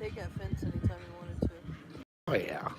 take that fence anytime you wanted to. Oh yeah.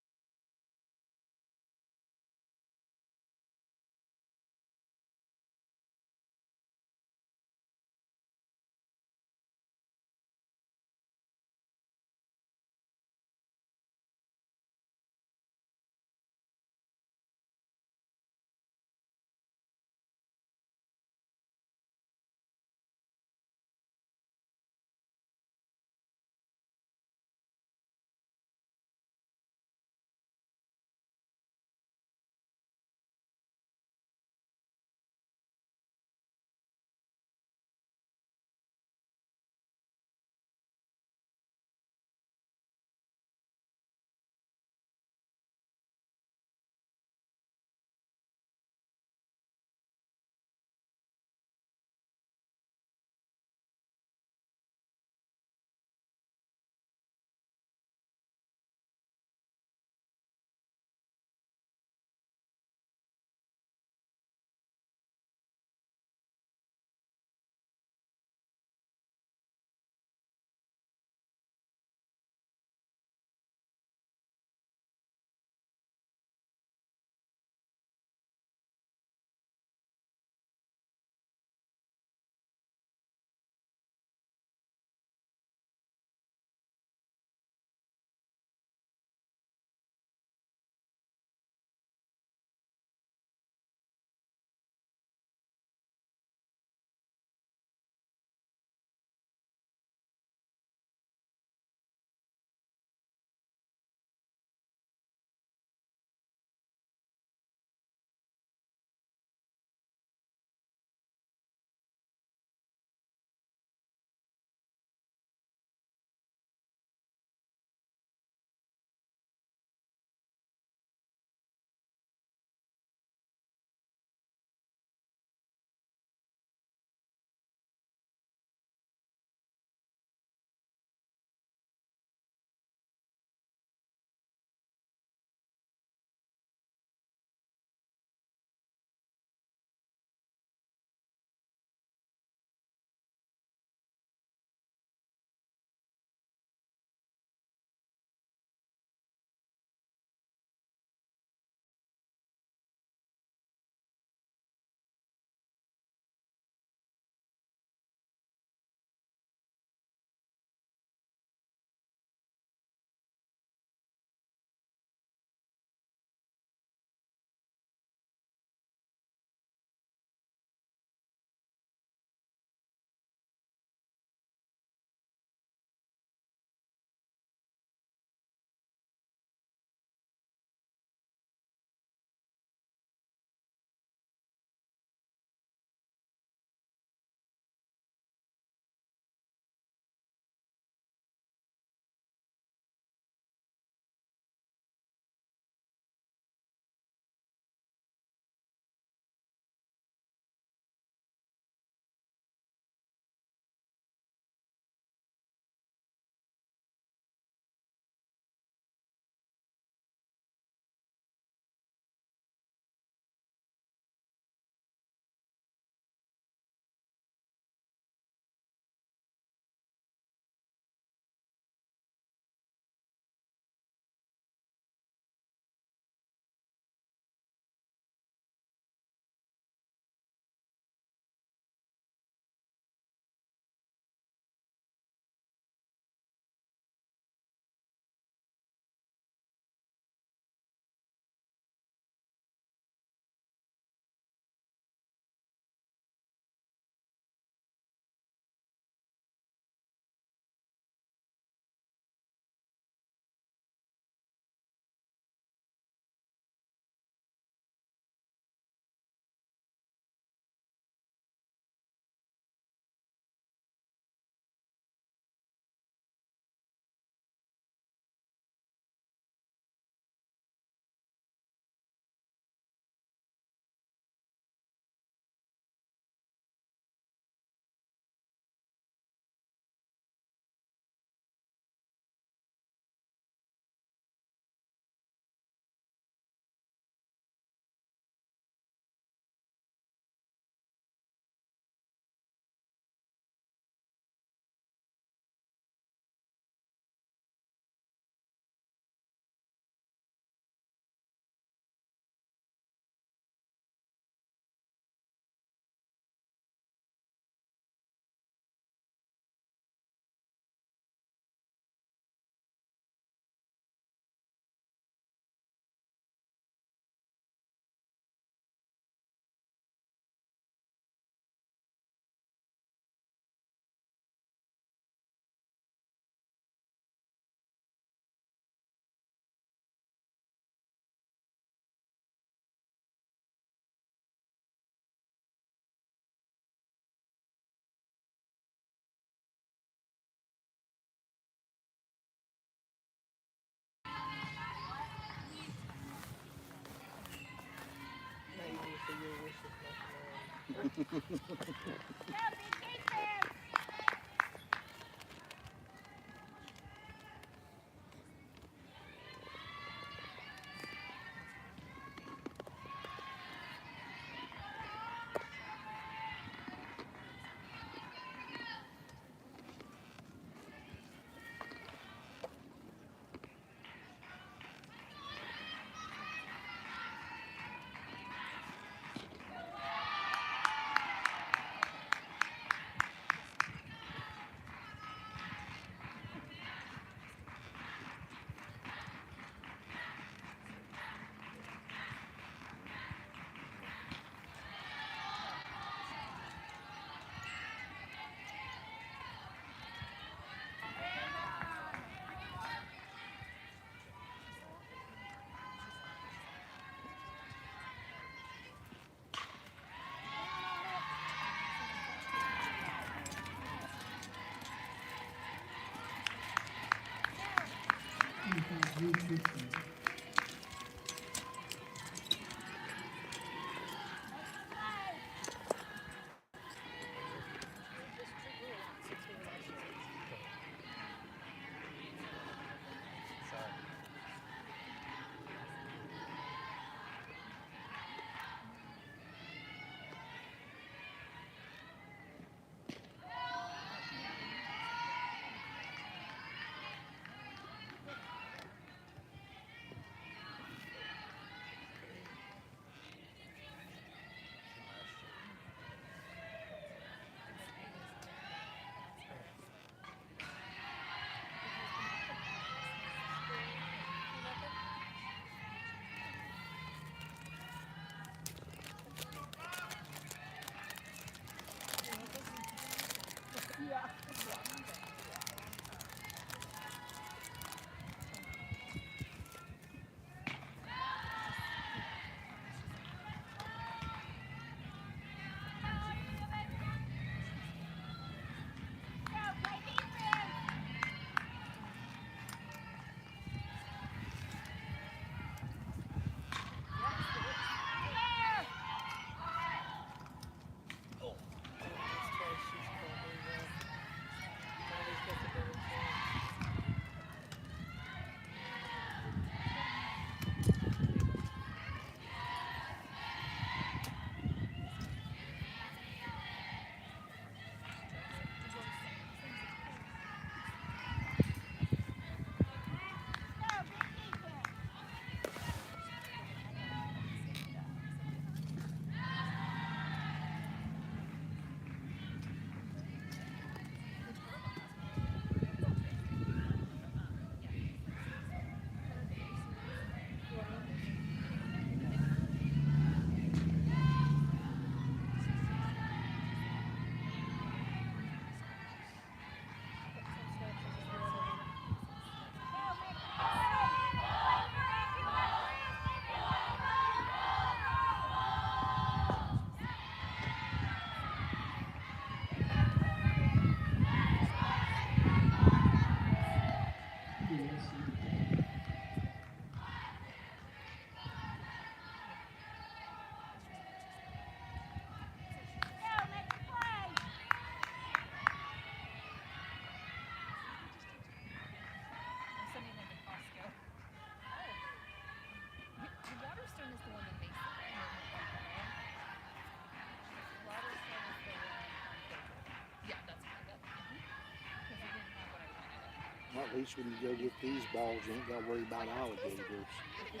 At least when you go get these balls, you ain't got to worry about alligators. You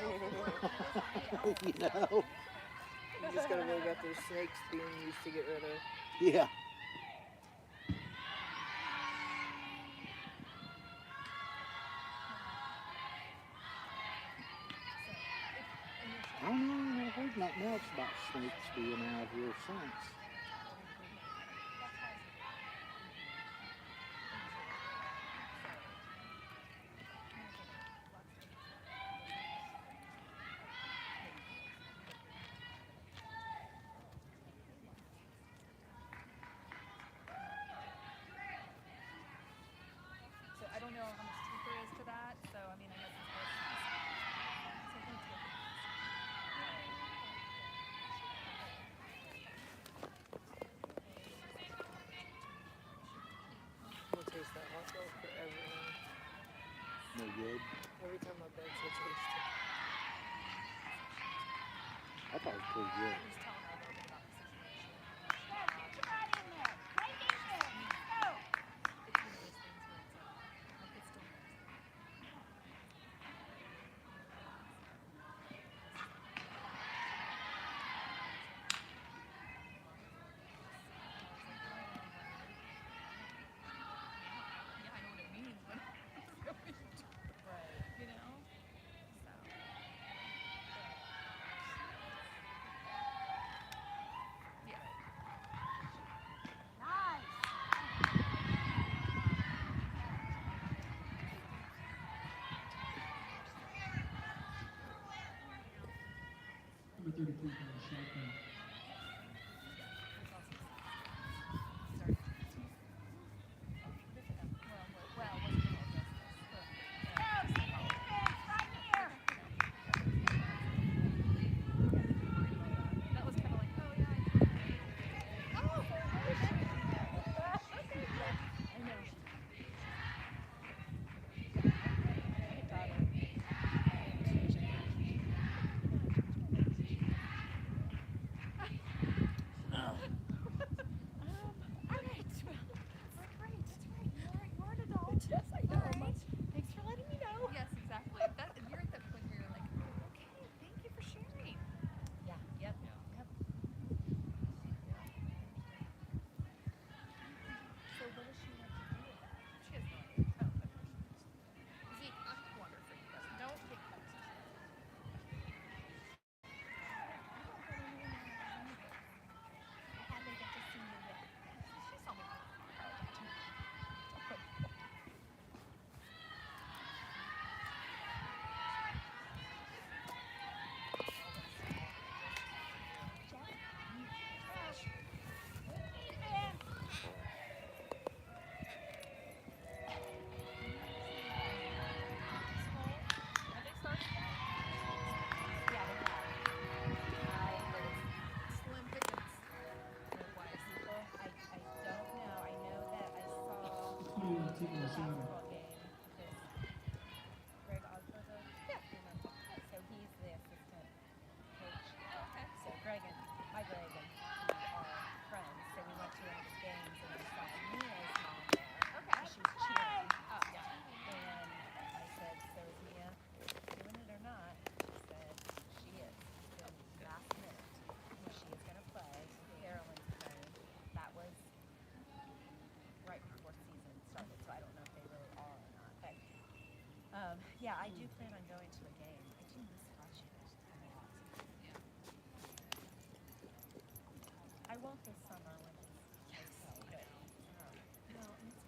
know? You just gotta worry about those snakes being used to get rid of. Yeah. I don't know, I've heard nothing else about snakes being out here since. So I don't know how much truth there is to that. So I mean, I guess it's No good. Every time my bed gets wasted. I thought it was pretty good. Just telling her a little bit about the situation. Go, get your body in there. Right in there. Go. It's one of those things where it's like it still hurts. Yeah, I know what it means, but really, Right. you know? So. Yeah. Nice. Number 33 by the shotgun. Sorry. Well, what's the whole justice? Go. Defense. Right here. That was kind of like, oh yeah. Oh. I know. All right. Well, great. You're an adult. Yes, I know. All right. Thanks for letting me know. Yes, exactly. That you're at that point where you're like, okay, thank you for sharing. Yeah. Yep. So what does she want to do with that? She has no idea. Oh, okay. Zeke, I wonder for you guys. Don't take that. I haven't get to see you yet. She saw me. Have they started? Yeah, they have. Slim pickings. Otherwise. Well, I don't know. I know that I saw 21 team the on Saturday. basketball game because Greg Osberger. Yeah. So he's the assistant coach. Okay. So Greg and my Greg and he are friends. So we went to one of his games and I saw Mia's mom there. Okay. She was cheering. Oh, yeah. And I said, so is Mia doing it or not? She said, she is. It's been last minute. She is going to play. Carolyn's playing. That was right before season started, so I don't know if they really are or not. But yeah, I do plan on going to a game. I do miss watching it a lot. Yeah. I won't this summer when it's okay, but no, and it's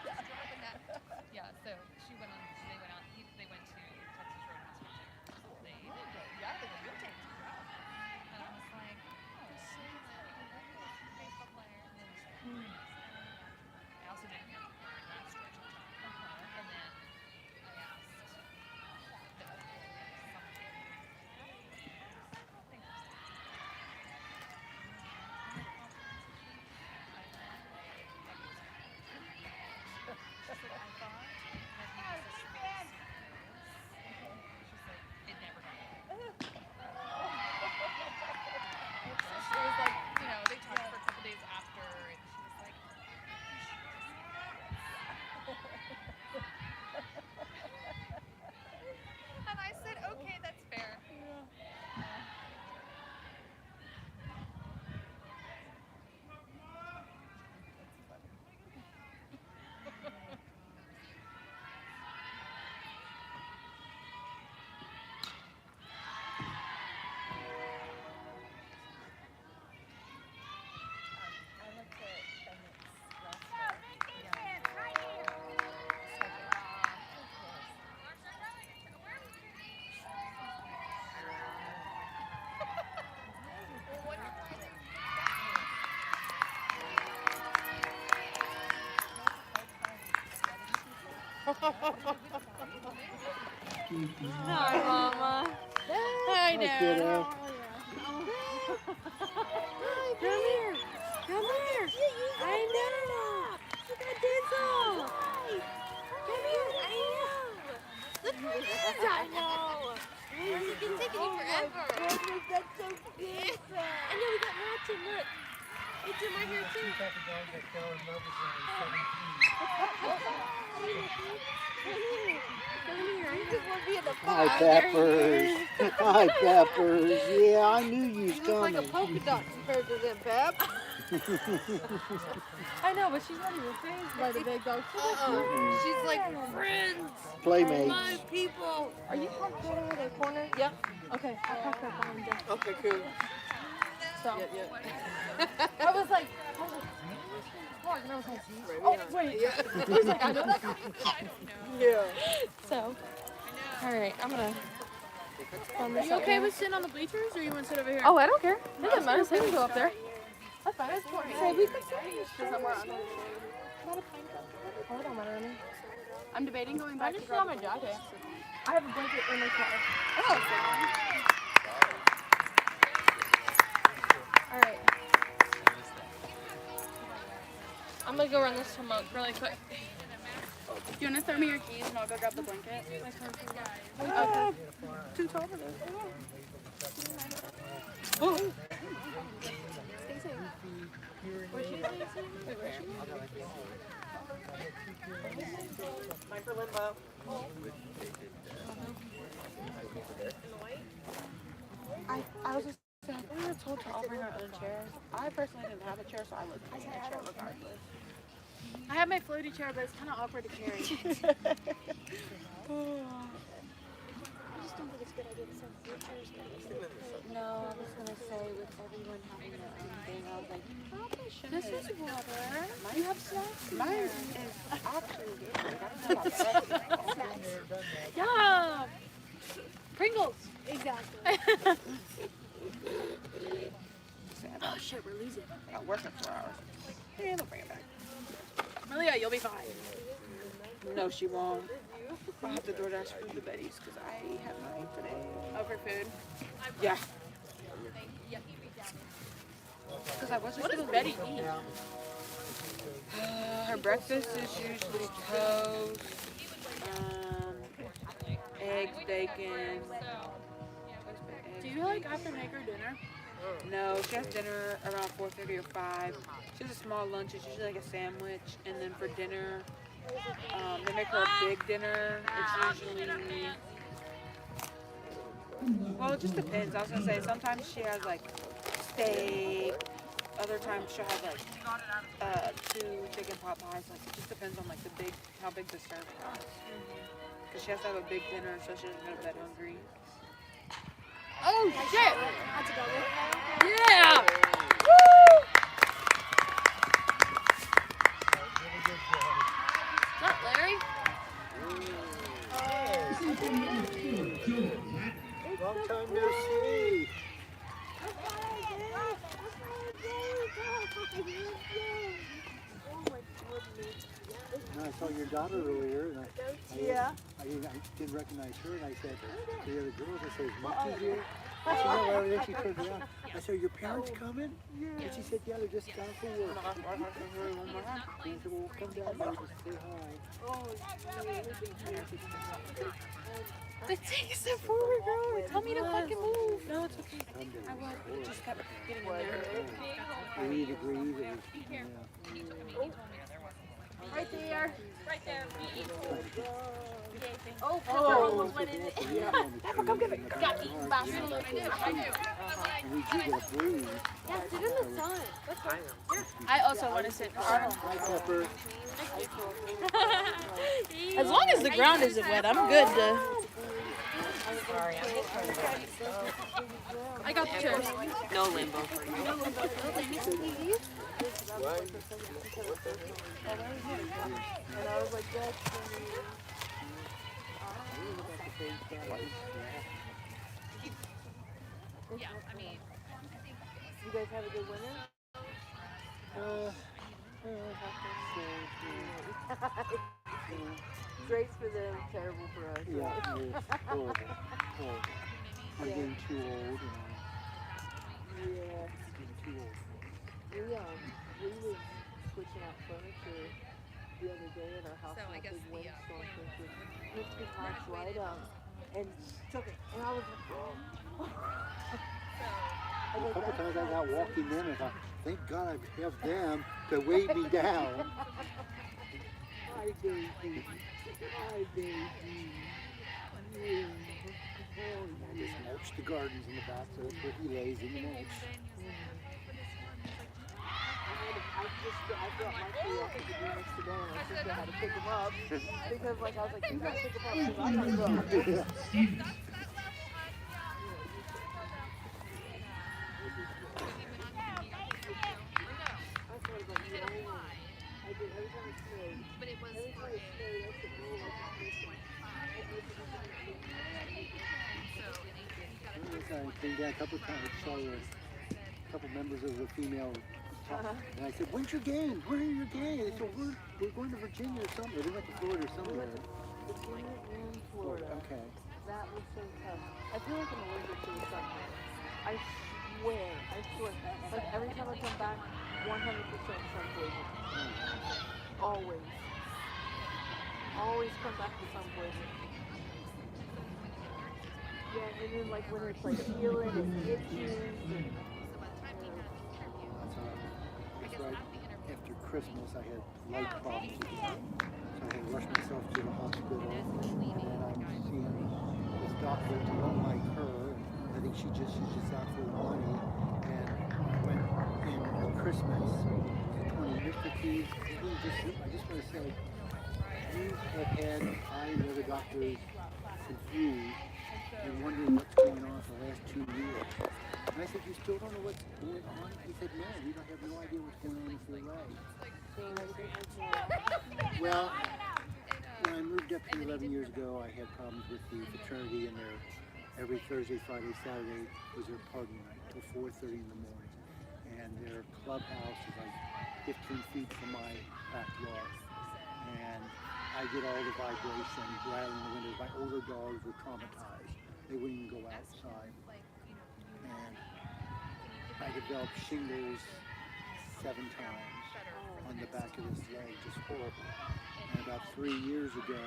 dropping that. Yeah, so she went on. They went out. They went to Texas Roadhouse for dinner. They Yeah, the good things. and I was like, oh, she's a baseball player. And then I also didn't have to learn that stretch of time. And then I asked it never got She was like, they talked for a couple days after, and she was like, and I said, okay, that's fair. I looked at Bennett's Hi, Mama. Hi, Dad. kiddo. Come here. Come here. I know. Look at Denzel. Come here. I know. Look where he is. I know. He's been taking you forever. That's so cute. I know we got Watson. Look. It's him right here, too. Come here. You just want to be in the Hi, fun. Peppers. Hi, Peppers. Yeah, I knew you was You look like a coming. polka dot compared to them, Pep. I know, but she's not even phased by the big dog. She's like, friends, Playmates. my people. Are you parked right over the corner? Yep. Okay, I'll park right behind you. Okay, cool. So, Yeah. I was like, park, and I was like, Right oh, behind. wait. Yeah. I was like, I know that. Yeah. So, all right, I'm gonna run this Are you up okay here. with sitting on the bleachers, or you want to sit over here? Oh, I don't care. It doesn't matter. They can go up there. That's fine. Say, we could sit here. Oh, it don't matter to me. I'm debating going back to grab my jacket. I have a blanket in my car. All right. I'm gonna go run this smoke really quick. Do you want to throw me your keys and I'll go grab the blanket? Okay. Too tall for this. Oh. Mine for limbo. I was just saying, we were told to all bring our own chairs. I personally didn't have a chair, so I was taking a chair regardless. I have my floaty chair, but it's kind of awkward to carry. No, I was gonna say with everyone having their own thing, I was like, probably should This is water. You have snacks? Mine is actually good. I don't know about that. Yeah. Pringles. Exactly. Oh shit, we're losing. I'll work for 4 hours. Yeah, they'll bring it back. Malia, you'll be fine. No, she won't. I'll have to DoorDash food to Betty's because I have mine today. Oh, for food? Yeah. Because I was just What does gonna Betty eat? Her breakfast is usually toast, eggs, bacon. Do you like have to make her dinner? No, she has dinner around 4:30 or 5. She has a small lunch. It's usually like a sandwich. And then for dinner, they make her a big dinner. It's usually, well, it just depends. I was going to say, sometimes she has like steak. Other times she'll have like 2 chicken pot pies. Like, it just depends on like how big the serving is. Because she has to have a big dinner so she doesn't go to bed hungry. Oh shit! That's a double. Yeah! Long time no see. No, I saw your daughter earlier, and I didn't recognize her, and I said to the other girls, I said, "Is Monkey here?" I said, "No," and then she turned around. I said, "Are your parents coming?" And she said, "Yeah, they're just down for work." And I said, "Well, we'll come down there just say hi." Take a step forward, girl. Tell me to fucking move. No, it's okay. I was. It just kept getting in there. We agreed. Right there. Right there. Oh, almost went in it. Come get it. Got eaten by a little. I do. And we do get a breeze. Yeah, sit in the sun. I also want to sit. Hi, Pepper. As long as the ground isn't wet, I'm good to. I got the chairs. No limbo. Yeah, I mean, You guys have a good winter? Great for them, terrible for us. Yeah, it's horrible. I'm getting too old, Yeah. getting too old. We was switching out furniture the other day at our house. So and I a guess big the, windstorm thinking, Mr. Park's right up. And took it. And I was like, oh. A couple times I got walking in and I thought, thank God I have them to weigh me down. Hi, baby. Hi, baby. Yeah. I just mulch the gardens in the back, so that's where he lays in the mulch. I brought my tree up to the units today and my sister had to pick them up because like I was like, you gotta pick them up because I gotta go. That's what I was like, you know, I did every time it snowed. but it was Every time it snowed, I said, oh, I came down a couple of times, saw a couple members of the female talk, and I said, when's your game? Where are your games? They said, we're going to Virginia or somewhere. They went to Florida or somewhere. Virginia and Florida. Okay. That was so tough. I feel like I'm allergic to the sun. I swear. Like every time I come back, 100% sun poison. Always. Always come back to sun poison. Yeah, and then like when it's like peeling and itching. That's right. After Christmas, I had leg problems again. So I had to rush myself to the hospital. And I'm seeing this doctor who don't like her. And I think she's just out for the money. And I went in on Christmas to 20 Mr. Keys. I just want to say, you have had I and the other doctors confused and wondering what's going on for the last 2 years. And I said, you still don't know what's going on? He said, no, we don't have no idea what's going on with your leg. Well, when I moved up here 11 years ago, I had problems with the fraternity, and every Thursday, Friday, Saturday was their party night till 4:30 in the morning. And their clubhouse is like 15 feet from my backyard. And I get all the vibration rattling the windows. My older dogs were traumatized. They wouldn't even go outside. And I developed shingles 7 times on the back of this leg, just horrible. And about 3 years ago,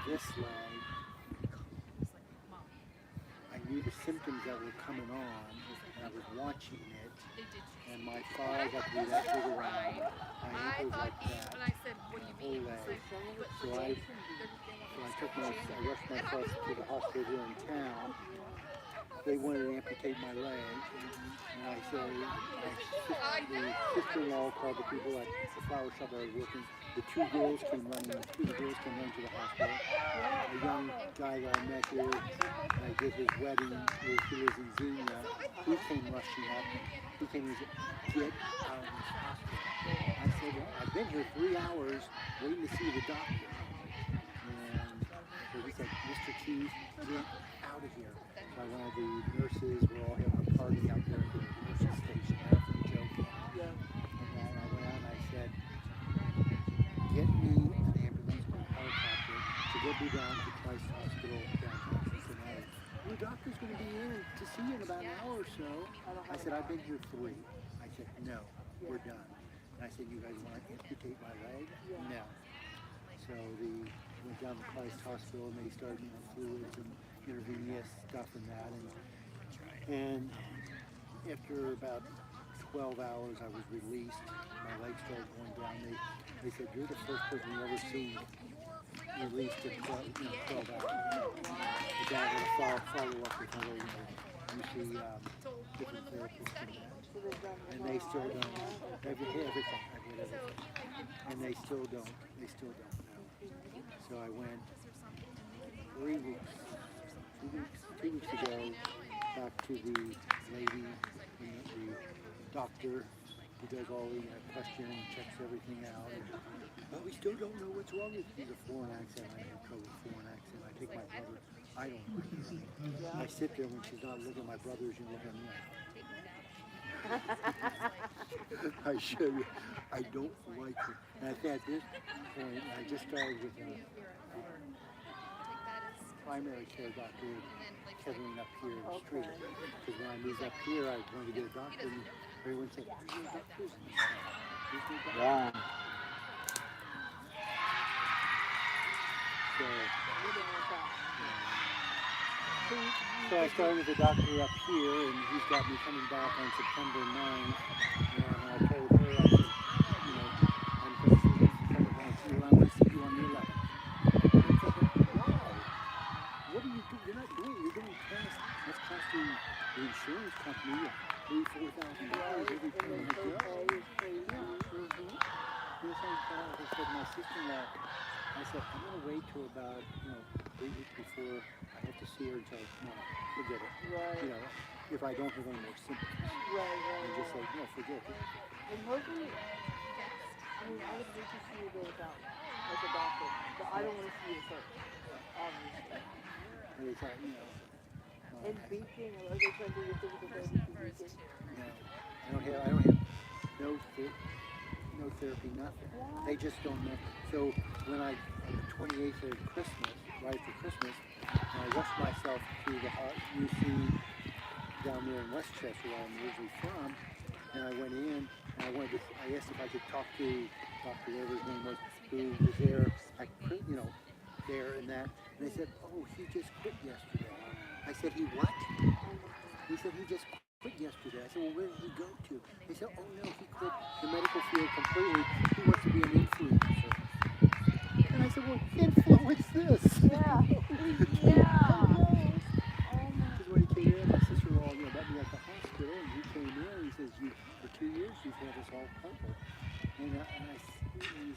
this leg, I knew the symptoms that were coming on, and I was watching it. And my thighs got to be that big around, my ankles like that, whole leg. So I rushed myself to the hospital here in town. They wanted to amputate my leg, and I said, the sister-in-law called the people at the flower shop I was working. The 2 girls came running to the hospital. A young guy that I met here, and I did his wedding, he lives in Xenia. He came rushing up. He came and said, get out of this hospital. I said, well, I've been here 3 hours waiting to see the doctor. And so we said, Mr. Keys, get out of here. So I went to the nurses, we're all having a party out there at the nurses station, laughing, joking. Yeah. And I went out and I said, get me an ambulance or a helicopter to get me down to Christ Hospital downtown Cincinnati. Your doctor's going to be in to see you in about an hour or so. I said, I've been here 3. I said, no, we're done. And I said, you guys want to amputate my leg? No. So went down to Christ Hospital and they started me on fluids and intravenous stuff and that. And after about 12 hours, I was released. My legs started going down. They said, you're the first person we've ever seen released in 12 hours. The guy had to follow up with other, you see different therapists and that. And they still don't everything. I did everything. And they still don't know. So I went 2 weeks ago back to the lady, the doctor who does all the question and checks everything out. But we still don't know what's wrong with you. He's a foreign accent. I have trouble with foreign accent. I take my brother. I don't like her. I sit there when she's not looking at my brothers and look at me. I show you. I don't like her. And I think at this point, I just started with a primary care doctor, Kevin up here in the street. Because when I moved up here, I wanted to get a doctor, and everyone said, "Where's your doctors?" Where's your doctor? Yeah. So I started with the doctor up here, and he's got me coming back on September 9th. And I told her, I said, I'm going to see you September 9th. She said, well, I'm going to see you on the 11th. I said, why? What are you doing? You're not doing it. You're doing tests. That's costing the insurance company $3,000-$4,000 every time I go. I said, my sister-in-law, I said, I'm going to wait till about, 3 weeks before I have to see her until, forget it. Right. If I don't have any more symptoms. Right. And just say, no, forget it. And mostly, I would need to see you go down, like a doctor. But I don't want to see you first, obviously. And they thought, And beating, or are they trying to do your physical therapy for beating? no, I don't have no therapy, nothing. What? They just don't know. So when on the 28th of Christmas, right after Christmas, I rushed myself to the UC down there in Westchester, where I'm originally from, and I went in, and I asked if I could talk to Dr. whatever his name was, who was there, there and that, and they said, oh, he just quit yesterday. I said, he what? He said, he just quit yesterday. I said, well, where did he go to? They said, oh no, he quit the medical field completely. He wants to be an influencer. And I said, well, influence this. Yeah. Because when he came in, my sister-in-law met me at the hospital, and he came in, and he says, for 2 years, you've had us all covered. And he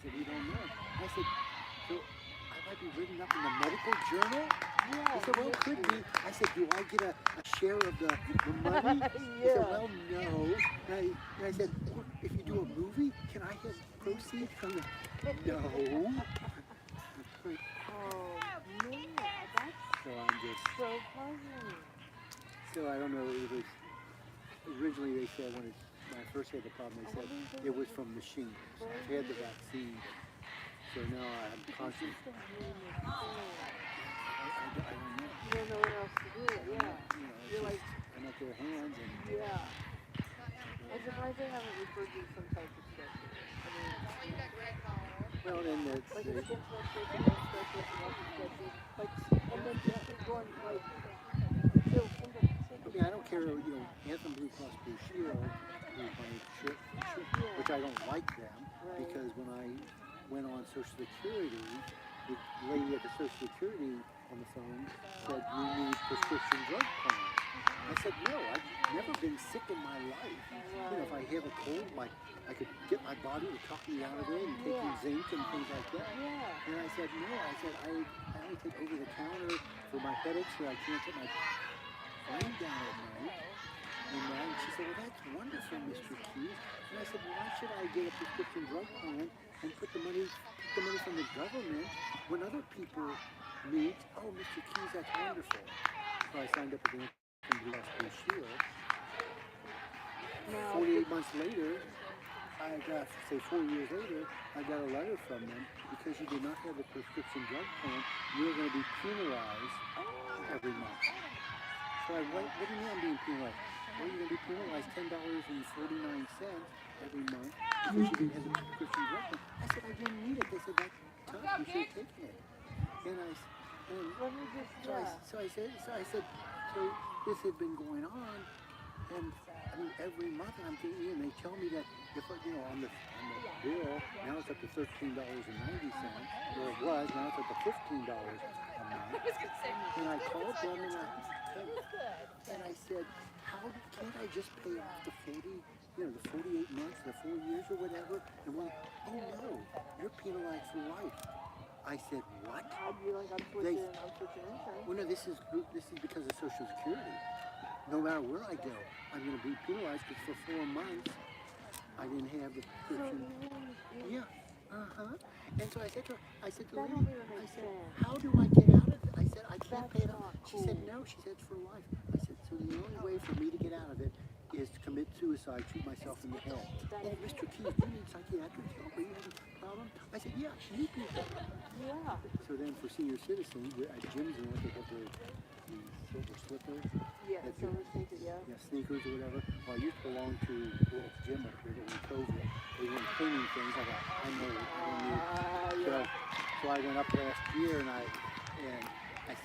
said, we don't know. I said, so I might be written up in the medical journal? Yeah. He said, well, it could be. I said, do I get a share of the money? He said, well, no. And I said, well, if you do a movie, can I have proceeds from the... No. Oh, man, that's So I'm just... so funny. So I don't know, it was... Originally they said when I first had the problem, they said it was from machines. I had the vaccine. So now I'm constantly... I don't know. You don't know what else to do, yeah. You're like... I'm at their hands and... Yeah. I'm surprised they haven't referred you to some type of specialist. I mean... Well, then it's... Like a skin specialist, a bone specialist, a muscle specialist. Like, and then just keep going, like... I mean, I don't care, Anthem Blue Cross Blue Shield, which I don't like them, because when I went on Social Security, the lady at the Social Security on the phone said, you need prescription drug plans. I said, no, I've never been sick in my life. If I have a cold, I could get my body to talk me out of it and take zinc and things like that. And I said, no, I only take over the counter for my headaches so I can't get my brain down at night. And she said, well, that's wonderful, Mr. Keys. And I said, well, why should I get a prescription drug plan and put the money from the government when other people meet. Oh, Mr. Keys, that's wonderful. So I signed up with the Blue Shield. Now, 48 months later, I got, say 4 years later, I got a letter from them because you did not have the prescription drug plan, you were going to be penalized every month. So I went, what do you mean I'm being penalized? Well, you're going to be penalized $10.49 every month because you didn't have the prescription drug plan. I said, I didn't need it. They said, that's tough, you should have taken it. And let me just, so I said, so this had been going on, and I mean, every month I'm getting in, they tell me that if, you know, on the bill, now it's up to $13.90, or it was, now it's up to $15 a month. And I called them and I said, can't I just pay off the 40, you know, the 48 months, the 4 years or whatever? And oh no, you're penalized for life. I said, what? I'd be like, I'm switching insurance. Well, no, this is because of Social Security. No matter where I go, I'm going to be penalized because for 4 months I didn't have the prescription. Yeah. And so I said to her, I said, how do I get out of it? I said, I can't pay it off. She said, no. She said, it's for life. I said, so the only way for me to get out of it is to commit suicide, shoot myself in the head. Oh, Mr. Keys, do you need psychiatric help? Are you having a problem? I said, yeah, you do. Yeah. So then for senior citizens, at gyms and what, they have the silver slippers. Yeah, silver sneakers, yeah. Yeah, sneakers or whatever. Well, I used to belong to a little gym up here during COVID. They weren't cleaning things. I thought, I know it. I don't need. So I went up last year and I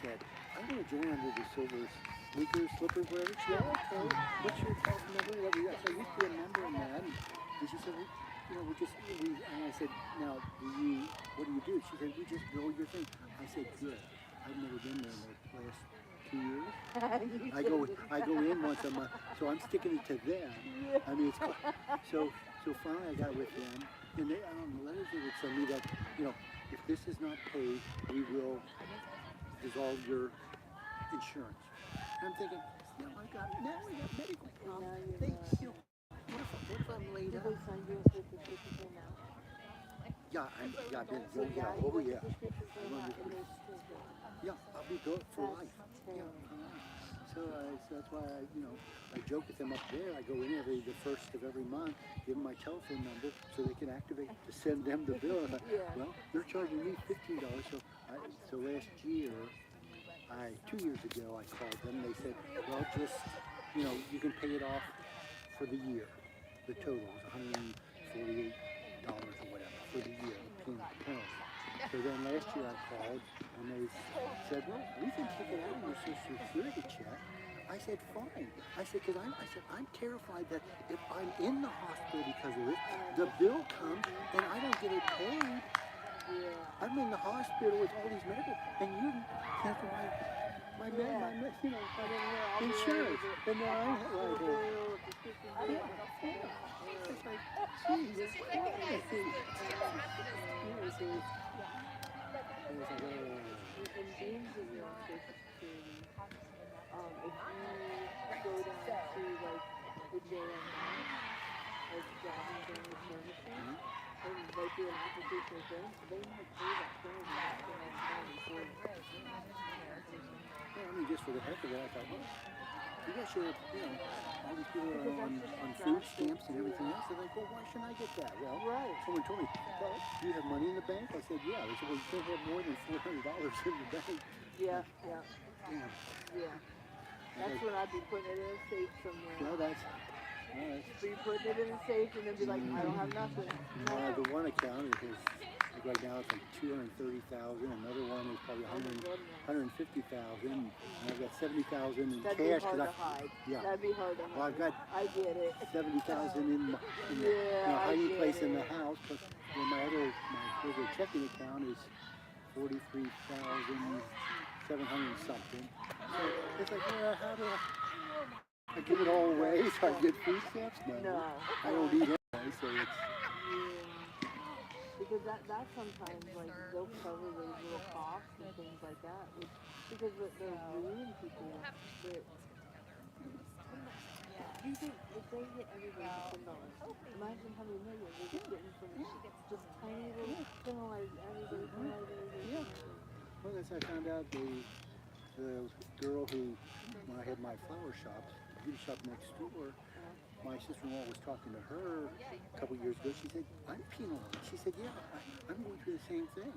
said, I'm going to join under the silver sneakers, slippers, whatever. She said, okay. What's your telephone number? So I used to be a member in that. And she said, you know, and I said, now, what do you do? She said, we just bill your thing. I said, good. I've never been there in the last 2 years. I go in once a month, so I'm sticking it to them. I mean, it's so finally I got with them, and they the letters they would send me that, you know, if this is not paid, we will dissolve your insurance. And I'm thinking, now I got medical problems. What if I'm laid up? Yeah, I've been, oh yeah. Yeah, I'll be good for life. Yeah. So that's why I joke with them up there. I go in the first of every month, give them my telephone number so they can activate to send them the bill. And well, they're charging me $15. So last year, 2 years ago, I called them. They said, well, just you can pay it off for the year. The total is $148 or whatever for the year. The penalty. So then last year I called and they said, well, we can take it out of your Social Security check. I said, fine. I said, because I'm terrified that if I'm in the hospital because of this, the bill comes and I don't get it paid. I'm in the hospital with all these medical, and you cancel my insurance. And then I'm liable. It's like, Jesus just for the heck of it, I thought, well, you guys should, all these people are on food stamps and everything else. They're like, well, why shouldn't I get that? Well, someone told me, well, do you have money in the bank? I said, yeah. They said, well, you can't have more than $400 in the bank. Yeah. That's when I'd be putting it in a safe somewhere. Well, that's so you putting it in a safe and then be like, I don't have nothing. The one account is right now it's like $230,000. Another one is probably $150,000. And I've got $70,000 in That'd cash. Be hard to hide. Yeah. That'd be hard to hide. Well, I've got I get it. $70,000 in the hiding place in the house, but my other checking account is $43,700 something. So it's like, how do I give it all away so I get food stamps? No. I don't eat anyway, so it's. Because that sometimes, like, they'll cover those little costs and things like that. Because they're ruining people. You think if they get everybody $10, imagine how many millions they're just getting from just tiny little penalized everybody. Well, as I found out, the girl who, when I had my flower shop, beauty shop next door, my sister-in-law was talking to her a couple years ago. She said, I'm penalized. She said, yeah, I'm going through the same thing.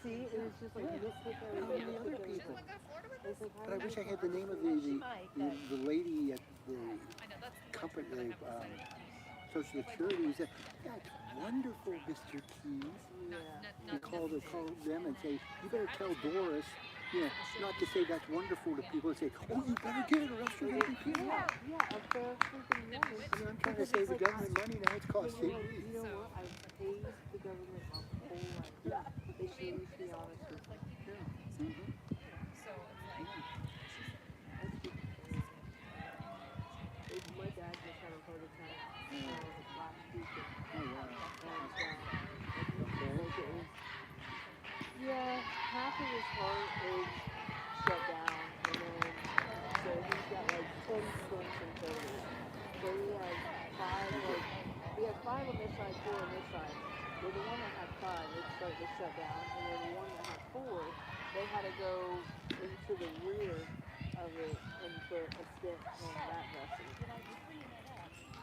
See, it was just like nitpick How everything. many other people? It's like, But I wish I had the name of the lady at the company, Social Security, who said, that's wonderful, Mr. Keys. Yeah. You call them and say, you better tell Doris, you know, not to say that's wonderful to people, and say, oh, you better get it or else you're going to be penalized. Yeah, a fair freaking warning. I mean, I'm trying to save the government money now, it's costing me. You know what? I've paid the government my whole life. Yeah. They should at least be honest with me. My dad just had a heart attack last week. Yeah, half of his heart is shut down, and then so he's got like 10 stents in total. So he had five on this side, 4 on this side. Well, the one that had 5, it started to shut down, and then the one that had 4, they had to go into the rear of it and put a stent on that vessel.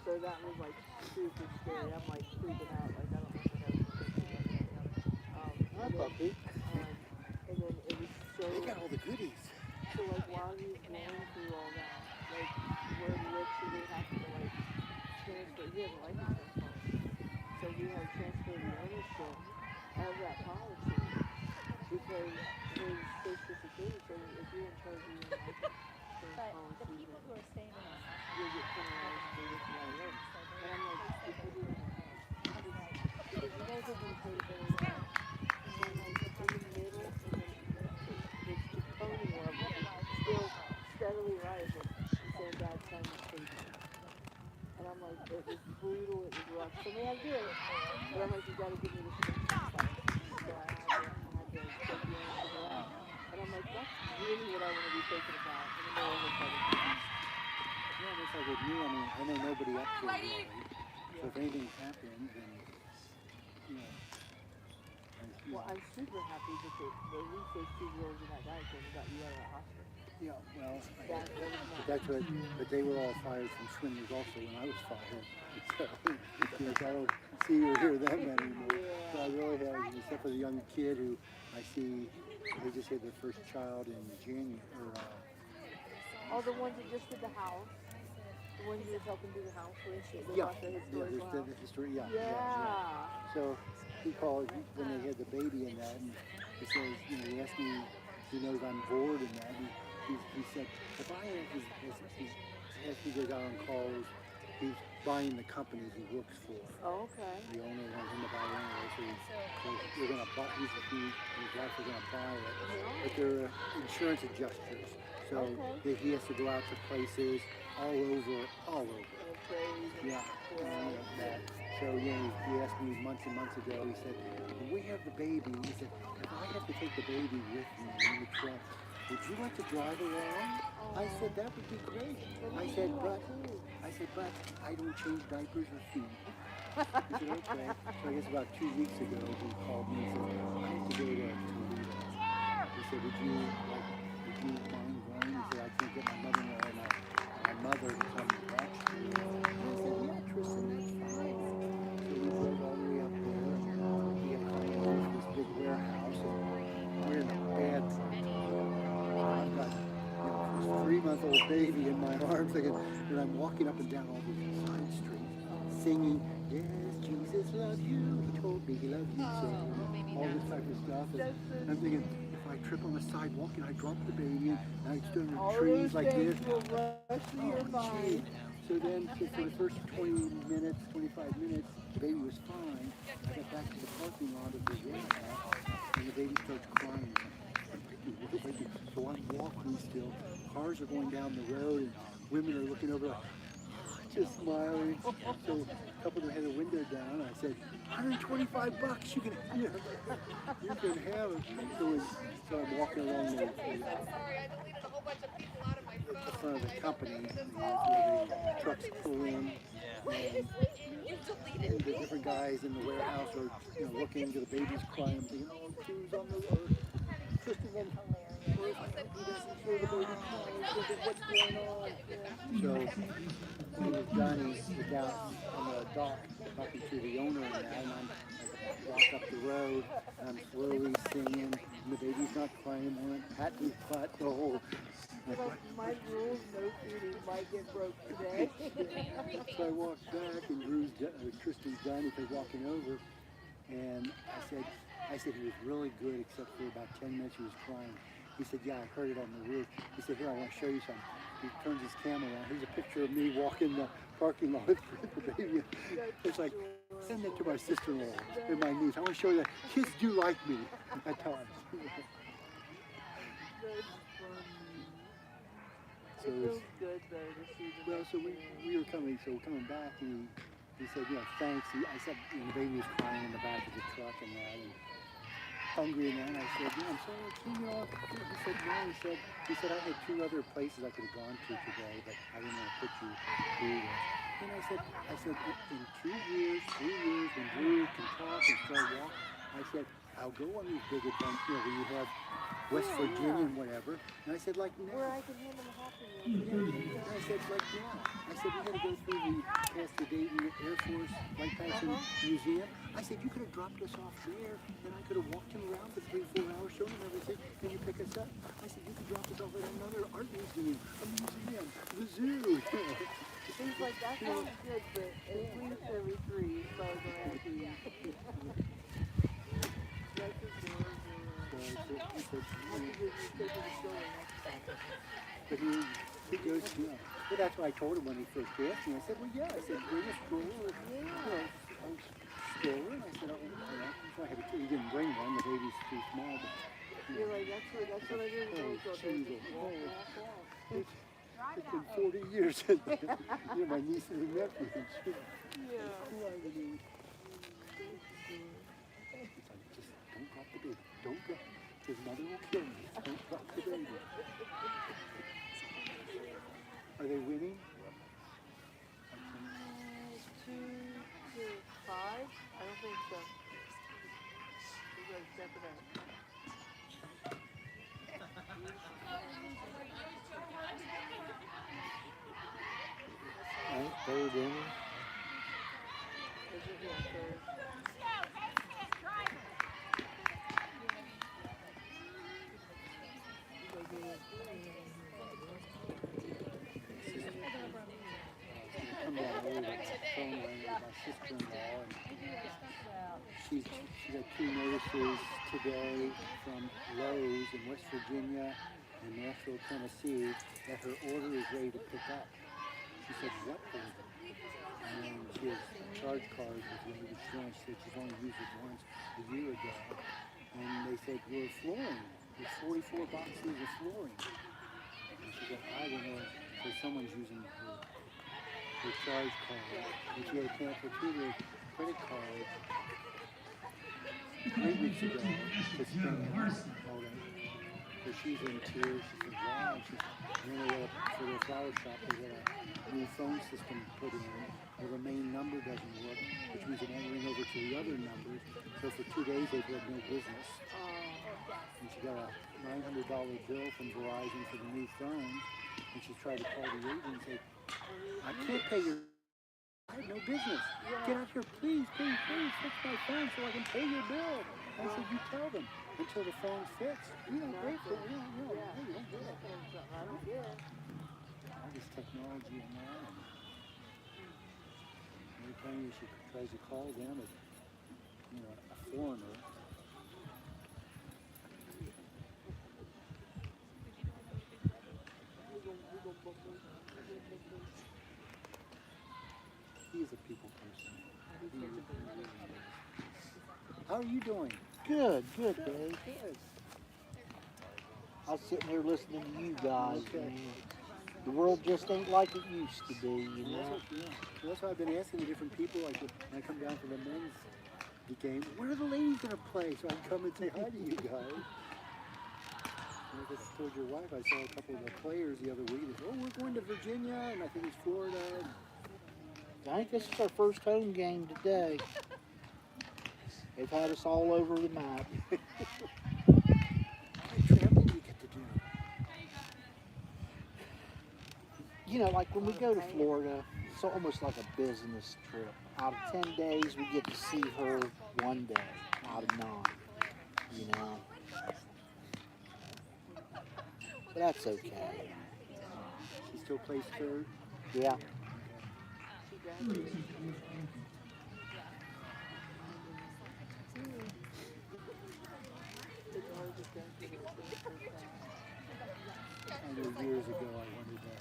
So that was like super scary. I'm like freaking out. Like I don't know if I was going to and then it was so. They got all the goodies. So like while he was going through all that, like we're literally having to like transfer. He has a life insurance policy, so we had to transfer the ownership of that policy because his social security. So if you're in charge of your life insurance But policy, the people who are staying in our house, you'll get penalized for this and that. And I'm like, people do it. Because you guys have been paid very well. And then like in the middle, and then the Tony level is still steadily rising. And Dad's son was patient. And I'm like, it was brutal, it was rough. So they had to do it. But I'm like, you gotta give me the strength to fight. So I had to take the answer to that. And I'm like, that's really what I want to be thinking about in the middle of a fight. Yeah, that's like with me. I mean, I know nobody up here really. So if anything happens, then, you know. Well, I'm super happy that at least those 2 girls in that dive team got you out of the hospital. Yeah, well, That was nice. but that's what, but they were all fired from swimmers also when I was fired. So, you know, so I don't see or hear them anymore. So I really have, except for the young kid who I see, they just had their first child in January, All the ones that just did the house. The ones you was helping do the house with. They yeah, bought the yeah, historical there's house. the history, yeah. Yeah. So he called when they had the baby and that, and he says, you know, he asked me, he knows I'm bored and that, and he said, if I as he goes out on calls, he's buying the company he works for. Oh, okay. The owner wants him to buy it anyway, so we're gonna buy. He his wife are gonna buy it, but they're insurance adjusters, so he has to go out to places all over. Yeah. That. So he asked me months and months ago. He said, when we have the baby, he said, if I have to take the baby with me in the truck, would you like to drive along? I said, that would be great. I said, but I don't change diapers or feed. He said, okay. So I guess about 2 weeks ago, he called me and said, I have to go to Toledo. He said, would you mind going? He said, I can't get my mother-in-law and my mother to come back. And I said, yeah, Tristan, that's fine. So we drove all the way up there. We had come over to this big warehouse, and we're in a bad I've got this 3-month-old baby in my arms, and I'm walking up and down all these side streets, singing, yes, Jesus loves you, he told me he loved you, so all this type of stuff. And I'm thinking, if I trip on the sidewalk and I drop the baby and I stood in the trees like this, gee. So then for the first 25 minutes, the baby was fine. I got back to the parking lot of the warehouse, and the baby starts crying. So I'm walking still. Cars are going down the road, and women are looking over like, just smiling. So a couple of them had a window down. I said, $125, you can have it. So I'm walking along the front of the company, where the trucks pull in. And the different guys in the warehouse are looking to the baby's crying. I'm thinking, oh, Q's on the road. Tristan went first. He doesn't hear the baby crying. He goes, what's going on? So when he was done, he was down on the dock talking to the owner and that, and I'm walk up the road, and I'm slowly singing, and the baby's not crying, one pat his butt, the whole. My rules, no feeding, might get broke today. So I walked back, and Tristan's done. He was walking over, and I said he was really good, except for about 10 minutes he was crying. He said, yeah, I heard it on the roof. He said, here, I want to show you something. He turns his camera around. Here's a picture of me walking the parking lot with the baby. It's like, send it to my sister-in-law and my niece. I want to show you that kids do like me at times. It feels good though to see the well, so we were coming back, and he said, you know, thanks. I said, you know, the baby was crying in the back of the truck and that, and hungry and that. And I said, yeah, I'm sorry, can you off? He said, no. He said, I had 2 other places I could have gone to today, but I didn't want to put you through this. And I said, in 2 years, 3 years, when Drew can talk and start walking, I said, I'll go on these big adventures, you know, where you have West Virginia and whatever. And I said, like now. where I can hand them a happy meal. And I said, like now. I said, we had to go through past the Dayton Air Force Light Passing Museum. I said, you could have dropped us off there, and I could have walked him around for 3-4 hours, showing him everything, and you pick us up. I said, you could drop us off at another art museum, the zoo. Things like that sounds good, but at least every 3 so glad he But he goes, you know, but that's what I told him when he first asked me. I said, well, yeah. I said, bring a stroller, you know, stroller. And I said, oh, he didn't bring one. The baby's too small. But, you're like, that's what I did. It's been 40 years since you know, my nieces and nephews. Yeah. It's like, just don't drop the baby. Don't drop. His mother will kill me. Don't drop the baby. Are they winning? 2 to 5? I don't think so. We gotta step it up. Third inning. She's got 2 notices today from Lowe's in West Virginia and Nashville, Tennessee, that her order is ready to pick up. She said, what order? And she has a charge card with the insurance. She said she's only used it once a year ago. And they said, we're flooring. There's 44 boxes of flooring. And she said, I don't know. So someone's using her charge card. And she had to cancel 2 of her credit cards 3 weeks ago to spend all that. So she's in tears. She said, wow. And then they got for their flower shop, they got a new phone system put in. Well, the main number doesn't work, which means it won't ring over to the other numbers. So for 2 days, they've had no business. And she got a $900 bill from Verizon for the new phone. And she tried to call the agent and say, I can't pay your... I have no business. Get out here, please, please, please, fix my phone so I can pay your bill. I said, you tell them until the phone's fixed. We don't pay for it. We don't get it. I don't get it. All this technology and that. Every time she tries to call them, it's, you know, a foreigner. He is a people person. He really is. How are you doing? Good, Dave. Good. I was sitting here listening to you guys. Okay. And the world just ain't like it used to be, you know. That's why I've been asking the different people, like when I come down for the men's game, where are the ladies going to play? So I can come and say hi to you guys. And I just told your wife, I saw a couple of the players the other week. They said, oh, we're going to Virginia, and I think it's Florida. I think this is our first home game today. They've had us all over the map. you know, like when we go to Florida, it's almost like a business trip. Out of 10 days, we get to see her one day out of 9, you know. But that's okay. She still plays third. Yeah. She graduated. The girl just graduated first class. I know years ago I wanted to,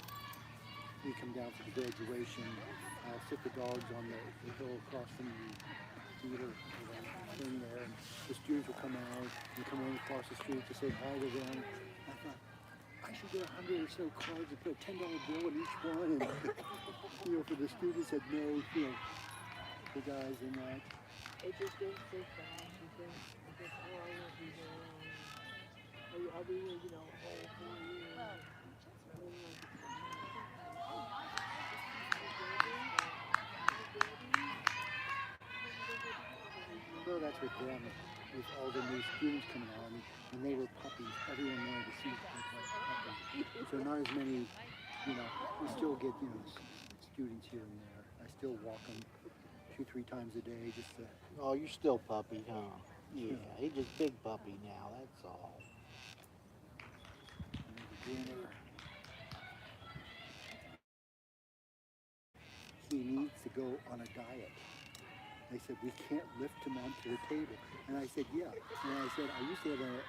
we come down for the graduation, sit the dogs on the hill across from the theater thing there, and the students would come out and come in across the street to say hi to them. I thought, I should get 100 or so cards and put a $10 bill in each one, and you know, for the students that know, you know, the guys and that. It just goes so fast. It just, oh, I won't be there. I'll be here, you know, all 4 years. So that's with them, with all the new students coming out, and when they were puppies, everyone wanted to see puppies. So not as many, you know, we still get, you know, students here and there. I still walk them 2-3 times a day just to. Oh, you're still puppy, huh? Yeah, he's just big puppy now, that's all. Dinner. He needs to go on a diet. They said, we can't lift him onto the table. And I said, yeah. And I said, I used to have a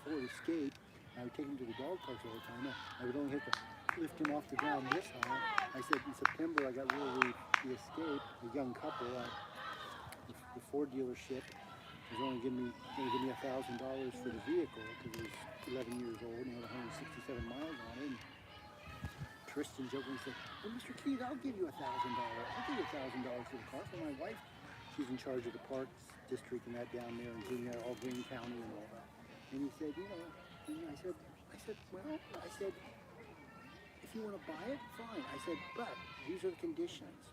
Ford Escape. I would take him to the dog parks all the time. I would only have to lift him off the ground this high. I said, in September, I got rid of the Escape, a young couple. The Ford dealership was only going to give me $1,000 for the vehicle because it was 11 years old and had 167 miles on it. And Tristan jokingly said, well, Mr. Keith, I'll give you $1,000. I'll give you $1,000 for the car. For my wife, she's in charge of the parks district and that down there in Green, all Green County and all that. And he said, you know, and I said, well, I said, if you want to buy it, fine. I said, but these are the conditions.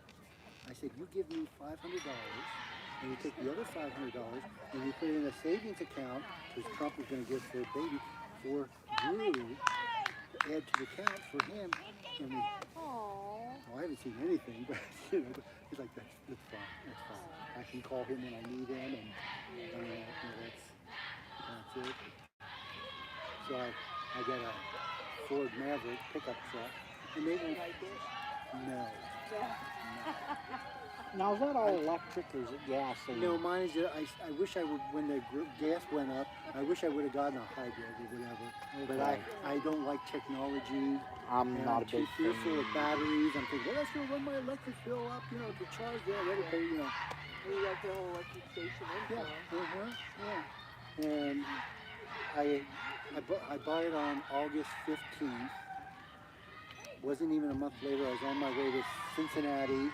I said, you give me $500 and you take the other $500 and you put it in a savings account because Trump was going to give for a baby for Drew to add to the account for him. And we, well, I haven't seen anything, but you know, he's like, that's fine, that's fine. I can call him when I need him, and you know, that's it. So I got a Ford Maverick pickup truck, and they won't like it. No. Now, is that all electric or is it gasoline? No, mine is. I wish I would. When the gas went up, I wish I would have gotten a hybrid or whatever. But I don't like technology. I'm not a big fan. Fearful of batteries. I'm thinking, well, that's gonna run my electric bill up. You know, to charge that, I pay. You know. We got the whole electric station in town. Yeah. And I bought it on August 15th. Wasn't even a month later. I was on my way to Cincinnati.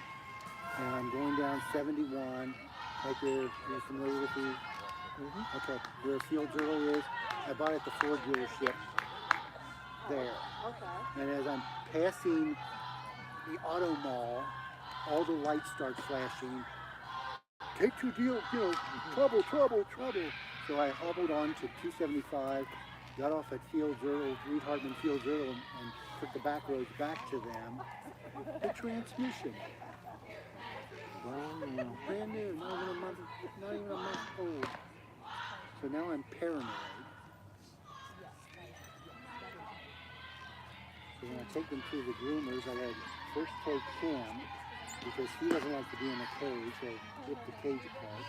And I'm going down 71, right there. You're familiar with the, okay, where Field Zero is. I bought it at the Ford dealership there. Okay. And as I'm passing the auto mall, all the lights start flashing. Take your deal, you know, trouble. So I hobbled on to 275, got off at Field Zero, Reed Hartman Field Zero, and took the back roads back to them. The transmission. Brand new, not even a month old. So now I'm paranoid. So when I take them to the groomers, I had first take him because he doesn't like to be in a cage. They rip the cage apart.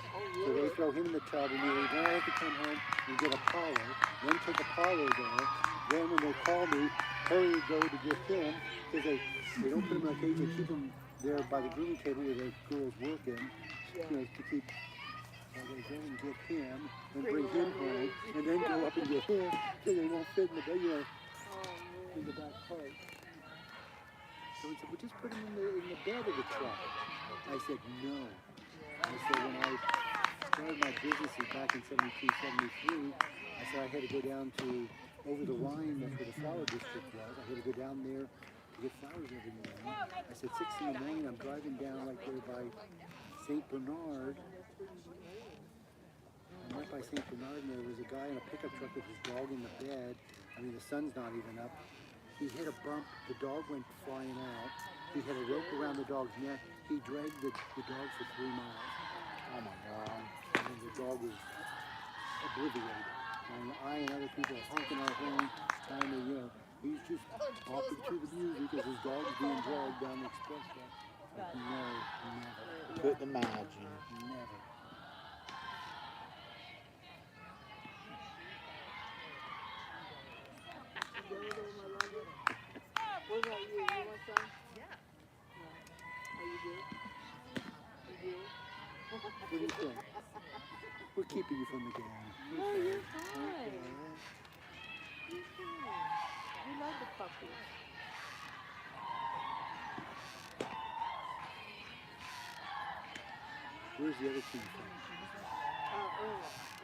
So they throw him in the tub immediately. Then I have to come home and get Apollo. Then take Apollo there. Then when they call me, hurry go to get him because they don't put him in a cage. They keep him there by the grooming table where the girls working, you know, to keep. So they go and get him, and bring him home, and then go up and get him, so they won't fit in the bed, you know, in the back part. So he said, well, just put him in the bed of the truck. I said, no. I said, when I started my business back in 72, 73, I said I had to go down to over the Rhine, that's where the flower district was. I had to go down there to get flowers every morning. I said 6 in the morning, I'm driving down right there by St. Bernard. I'm right by St. Bernard and there was a guy in a pickup truck with his dog in the bed. I mean, the sun's not even up. He hit a bump. The dog went flying out. He had a rope around the dog's neck. He dragged the dog for 3 miles. Oh my God. And the dog was obliterated. And I and other people are honking our horn, trying to, he's just walking through the music as his dog is being dragged down the expressway. Like, no, never. Couldn't imagine. Never. What about you? You want some? Yeah. Oh, you do? You do? What do you think? We're keeping you from the game. No, you're fine. You're fine. We love the puppy. Where's the other team from?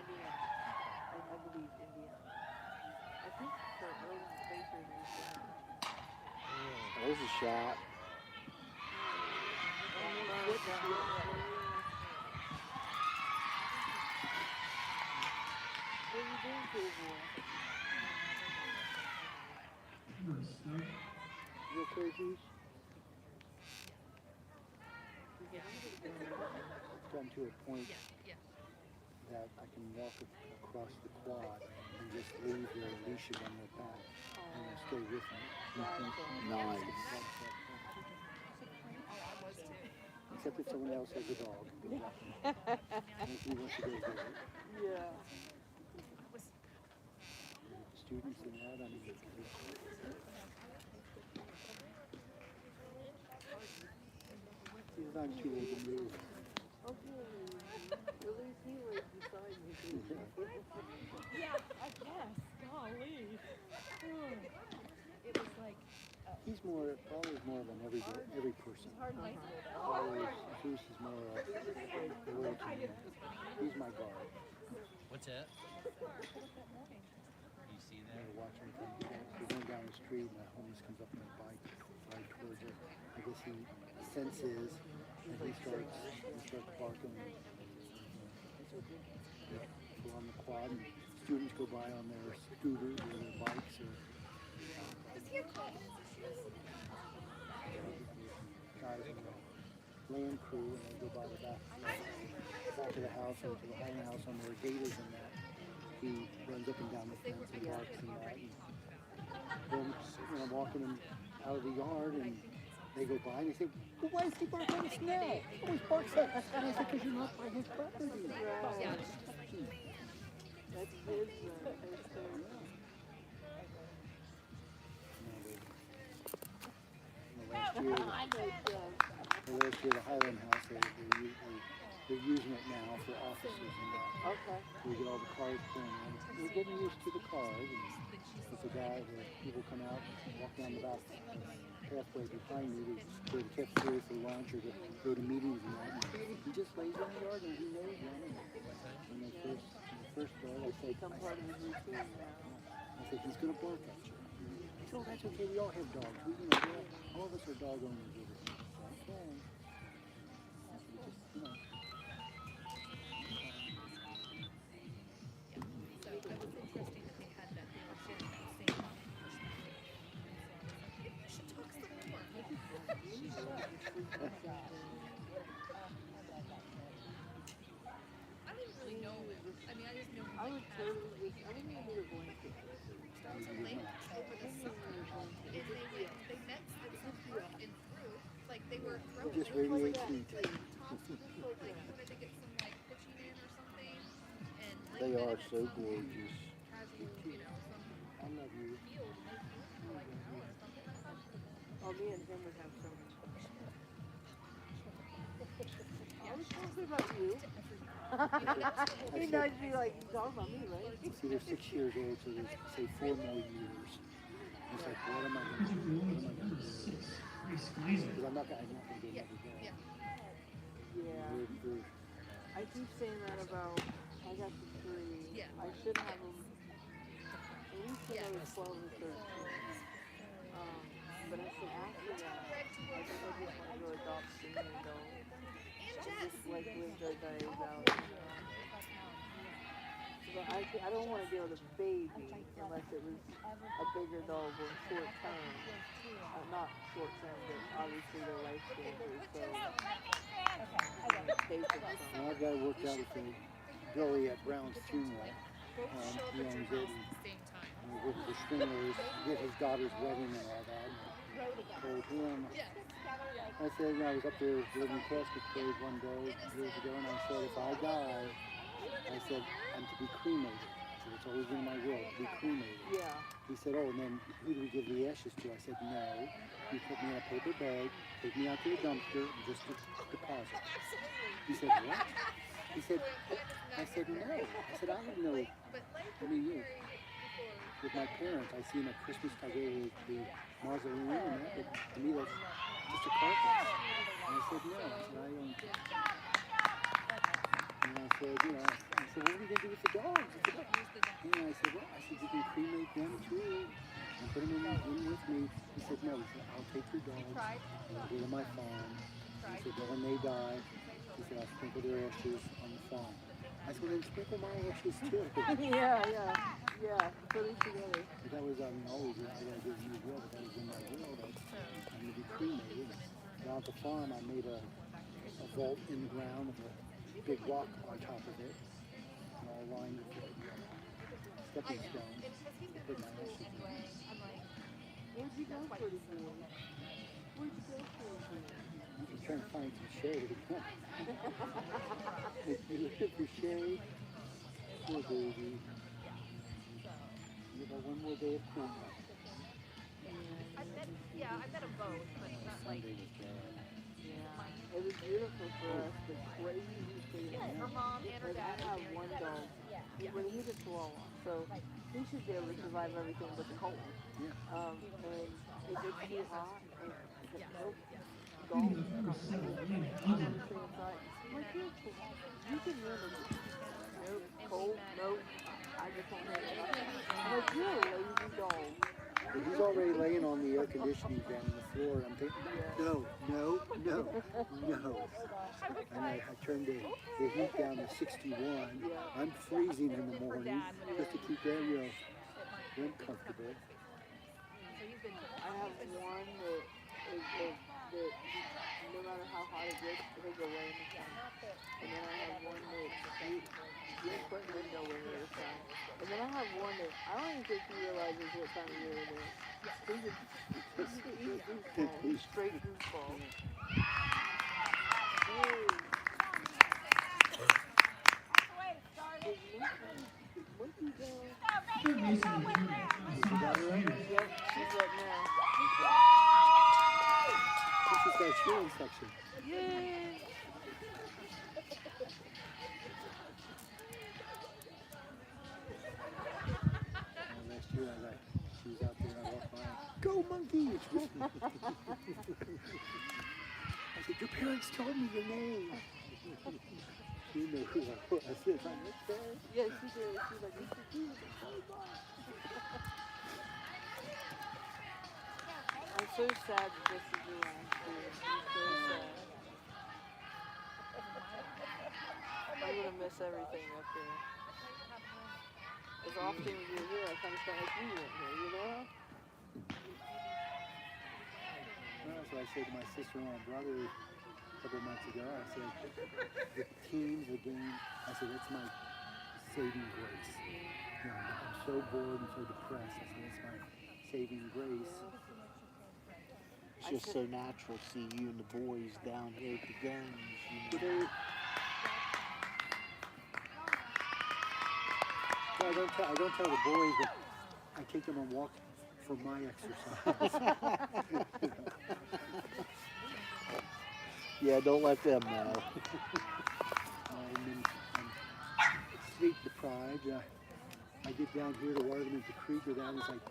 Indiana. I believe Indiana. I think the Irwin Pacers are There's a shot. What are you doing, Kazia? Number start. You okay, Zeus? It's gotten to a point that I can walk across the quad and just leave their leashes on their back and they'll stay with me. Nice. Except if someone else has a dog. And if he wants to go get it. Yeah. Students and that, I mean, he's not too old to move. Okay. At least he lays beside me. Yeah, I guess. Golly. It was like He's probably more of an every person. hard high school. Always, Zeus is more loyal to me. He's my guard. What's that? You see I that? was watching him come. He's going down the street and a homeless comes up on a bike right towards it. I guess he senses and he starts barking. It's okay. Go on the quad and students go by on their scooters or their bikes or guys in the land crew and they go by the back of the house or to the hiding house on their gators and that. He runs up and down the fence and barks and that. And then I'm walking him out of the yard and they go by and they say, well, why does he bark on the snow? He always barks at us. And I said, because you're not by his property. Right. That's his Last year, the Highland House, they're using it now for offices and that. Okay. We get all the cars pulling in. We're getting used to the cars. And it's a guy that people come out and walk down the back pathway behind me to go to the cafeteria for lunch or to go to meetings and that. And he just lays in the yard and he knows them. When they first go, I said, Become part of his routine now. I said, he's going to bark at you. He said, oh, that's okay. We all have dogs. All of us are dog owners. Okay. I would totally just, I didn't even need a blanket. It just radiates heat. They are so gorgeous. I love you. Oh, me and him would have so much fun. I was talking about you. He knows me like, you're talking about me, right? See, they're 6 years old, so they say 4 more years. It's like, what am I going to do? What am I going to do? Because I'm not going to do it every day. Yeah. I keep saying that about, I got the 3. I should have them at least when I was 12 or 13. But I said after that, I think I just want to go adopt soon and go. Just like live their days out. But I don't want to deal with a baby unless it was a bigger dog or short term. Not short term, but obviously they're life changers. So basic stuff. Well, I've got to work out with Billy at Brown's funeral. He owns it. And I work with the stringers, get his daughter's wedding and all that. And I told him, I said, I was up there delivering casket parade one day years ago, and I said, if I die, I said, I'm to be cremated. I said, it's always in my will to be cremated. Yeah. He said, oh, and then who do we give the ashes to? I said, no. You put me in a paper bag, take me out to the dumpster, and just deposit. He said, what? He said, I said, no. I said, I have no, I mean, with my parents, I see them at Christmas, I go to the mausoleum, and that, but to me, that's just a carcass. And I said, no. I said, I don't. And I said, you know, I said, what are we going to do with the dogs? And I said, well, I said, you can cremate them too, and put them in with me. He said, no. He said, I'll take your dogs, and I'll go to my farm. He said, but when they die, he said, I'll sprinkle their ashes on the farm. I said, well, then sprinkle my ashes too. yeah. Put it together. But that was, I mean, always, I got to give you a will, but that was in my will that I'm going to be cremated. Down at the farm, I made a vault in the ground with a big rock on top of it, and all lined with stepping stones. Put my ashes in. Where'd you go for the boy? Where'd you go for the boy? I'm trying to find some shade. If you look for shade, poor baby. You got one more day of cool. I met them both, but not like. Sunday was bad. Yeah. It was beautiful for us, but crazy feeling. Her mom and her Like, dad. I have one dog. Well, he's a chihuahua, so he should be able to survive everything but the cold. Yeah. And if it's too hot, nope. Meeting Dog. of number 7, Lynn I'm Hubbard. gonna stay inside. My kids, you can handle it. Nope. Cold, nope. I just don't handle it. I'm like, you're a lazy dog. But he's already laying on the air conditioning fan on the floor, and I'm thinking, no. And I turned the heat down to 61. I'm freezing in the morning just to keep that, room comfortable. I have one that no matter how hot it gets, he'll go lay in the sun. And then I have one that you put window in the sun. And then I have one that I don't even think he realizes what time of year it is. He's straight goofball. Third Mason is here. Yep, she's up now. This is that cheering section. Yay! Last year she was out there and I walked by, go monkeys! I said, your parents told me your name. You know who I was. I said, I'm okay. Yeah, she did. She's like, Mr. T was a boy. I'm so sad that this is your last year. I'm so sad. I'm gonna miss everything up here. As often as you're here, I kind of felt like you weren't here, you know? Well, that's what I said to my sister-in-law and brother a couple of months ago. I said, the teams, the game, I said, that's my saving grace. I'm so bored and so depressed. I said, that's my saving grace. It's just so natural to see you and the boys down here at the games. I don't tell the boys that I take them on walks for my exercise. Yeah, don't let them know. I'm sleep deprived. I get down here to Waterman to Creek or that. It's like,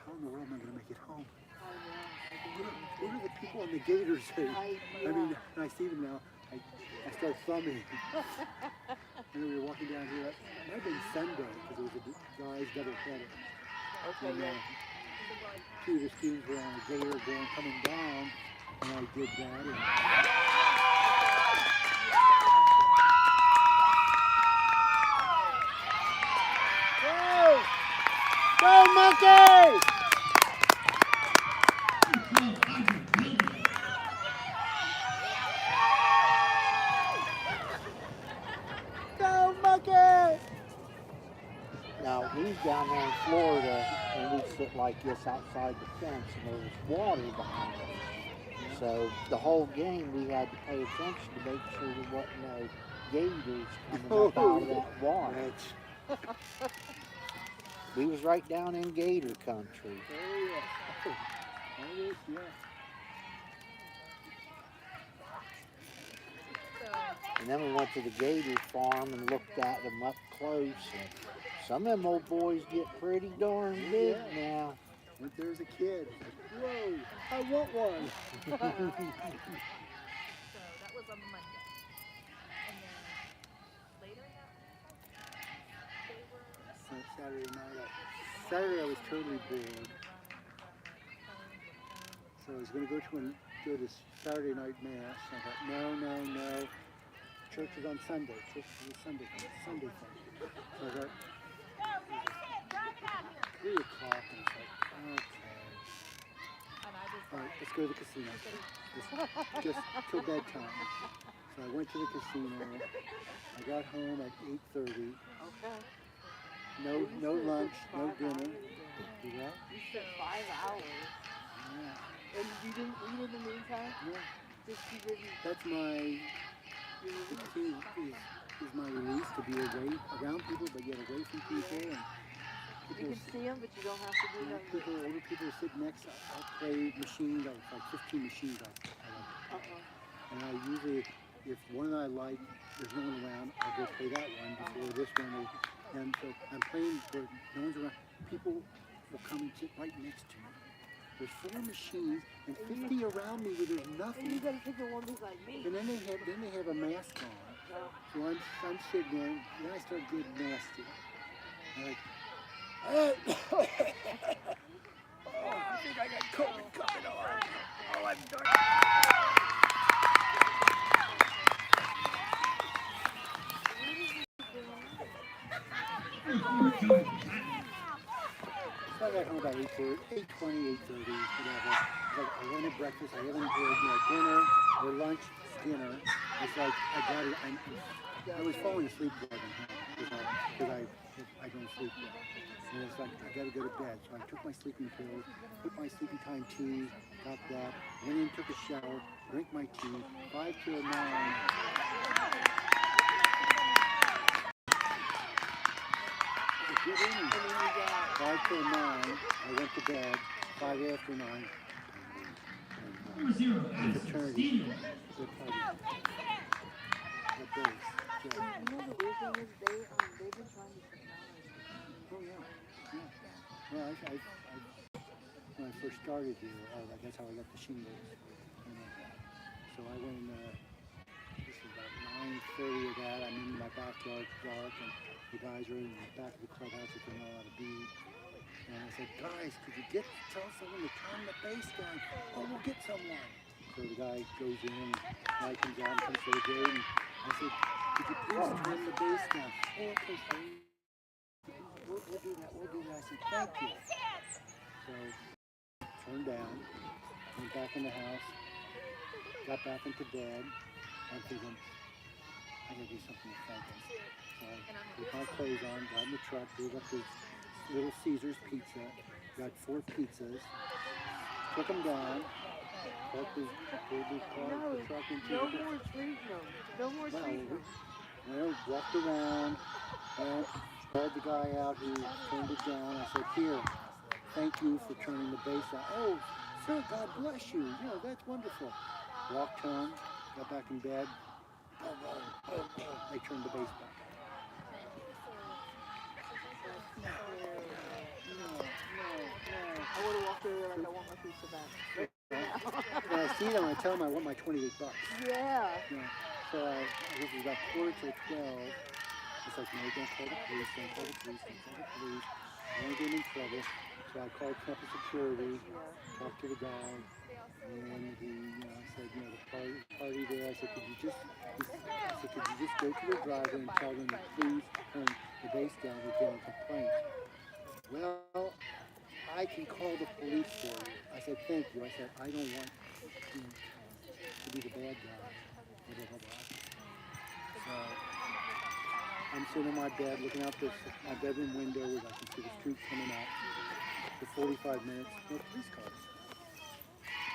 how in the world am I going to make it home? What are the people on the gators say? I mean, and I see them now. I start thumbing. And we were walking down here. It might have been Sunday because it was a guy's double-header. Okay, And two of the students were on a gator coming down, and I did that. And Go, monkey! Go, monkey! Now, we was down there in Florida, and we'd sit like this outside the fence, and there was water behind us. So the whole game, we had to pay attention to make sure there wasn't no gators coming up out of that water. We was right down in gator country. Oh, yeah. Oh, yeah. And then we went to the gator farm and looked at them up close. And some of them old boys get pretty darn big now. If there's a kid, whoa, I want one. So that was on Monday. And then later in that week, they were Saturday I was totally bored. So I was going to go to Saturday night mass. I thought, no. Church is on Sunday. Church is a Sunday thing. So I thought, 3 o'clock, and it's like, okay. All right, let's go to the casino. Just till bedtime. So I went to the casino. I got home at 8:30. Okay. No lunch, no dinner. You spent 5 hours. Yeah. And you didn't eat in the meantime? Yeah. Just you didn't. That's my is my release, to be away around people, but yet away from people. And You people, can see them, but you don't have to do nothing. older people sit next. I'll play machines. I'll like 15 machines. I like. And I usually, if one that I like, there's no one around, I'll go play that one before this one. And so I'm playing where no one's around. People will come and sit right next to me. There's 4 machines and 50 around me where there's And nothing. you gotta pick the one who's like me. And then they have a mask on. So I'm sitting there, and then I start getting nasty. I'm like, oh, I think I got COVID coming on. Oh, I'm done. So I got home about 8:20, 8:30, whatever. Like, I wanted breakfast. I haven't had dinner or lunch, dinner. It's like I was falling asleep driving home because I don't sleep well. And it's like I gotta go to bed. So I took my sleeping pills, put my sleeping time tea, got that, went in, took a shower, drank my tea, 5 till 9. Get in. 5 till 9, I went to bed, 5 after 9. Number 0, Fraternity. Steve. Good party. Good days. You know the weird thing is they've been trying to technology. Oh yeah. Well, when I first started here, that's how I got the shingles. So I went. This is about 9:30 of that. I'm in my backyard, dark, and the guys are in the back of the clubhouse that they're not allowed to be. And I said, guys, could you tell someone to turn the bass down? Oh, we'll get someone. So the guy goes in, guy comes out and comes to the gate, and I said, could you please turn the bass down? Oh, okay, sir. We'll do that. I said, thank you. So, turned down, went back in the house, got back into bed. I'm thinking, I gotta do something to thank him. So I put my clothes on, got in the truck, drove up to Little Caesar's Pizza, got 4 pizzas, took them down, pulled the truck into No more treat them. No more treat them. Well, walked around, called the guy out who turned it down. I said, here, thank you for turning the bass down. Oh, sir, God bless you. Yeah, that's wonderful. Walked home, got back in bed. They turned the bass back. I would have walked over there like I want my pizza back. When I see them, I tell them I want my $28. Yeah. So it was about 11:45. It's like, no, don't call the police, don't call the police. I want to get in trouble. So I called campus security, talked to the guy, and he said, the party there. I said, could you just go to the driver and tell them to please turn the bass down, we're getting complaints. well, I can call the police for you. I said, thank you. I said, I don't want you to be the bad guy. Blah, blah, blah, blah. So I'm sitting on my bed looking out my bedroom window where I can see the street coming up for 45 minutes. No police cars.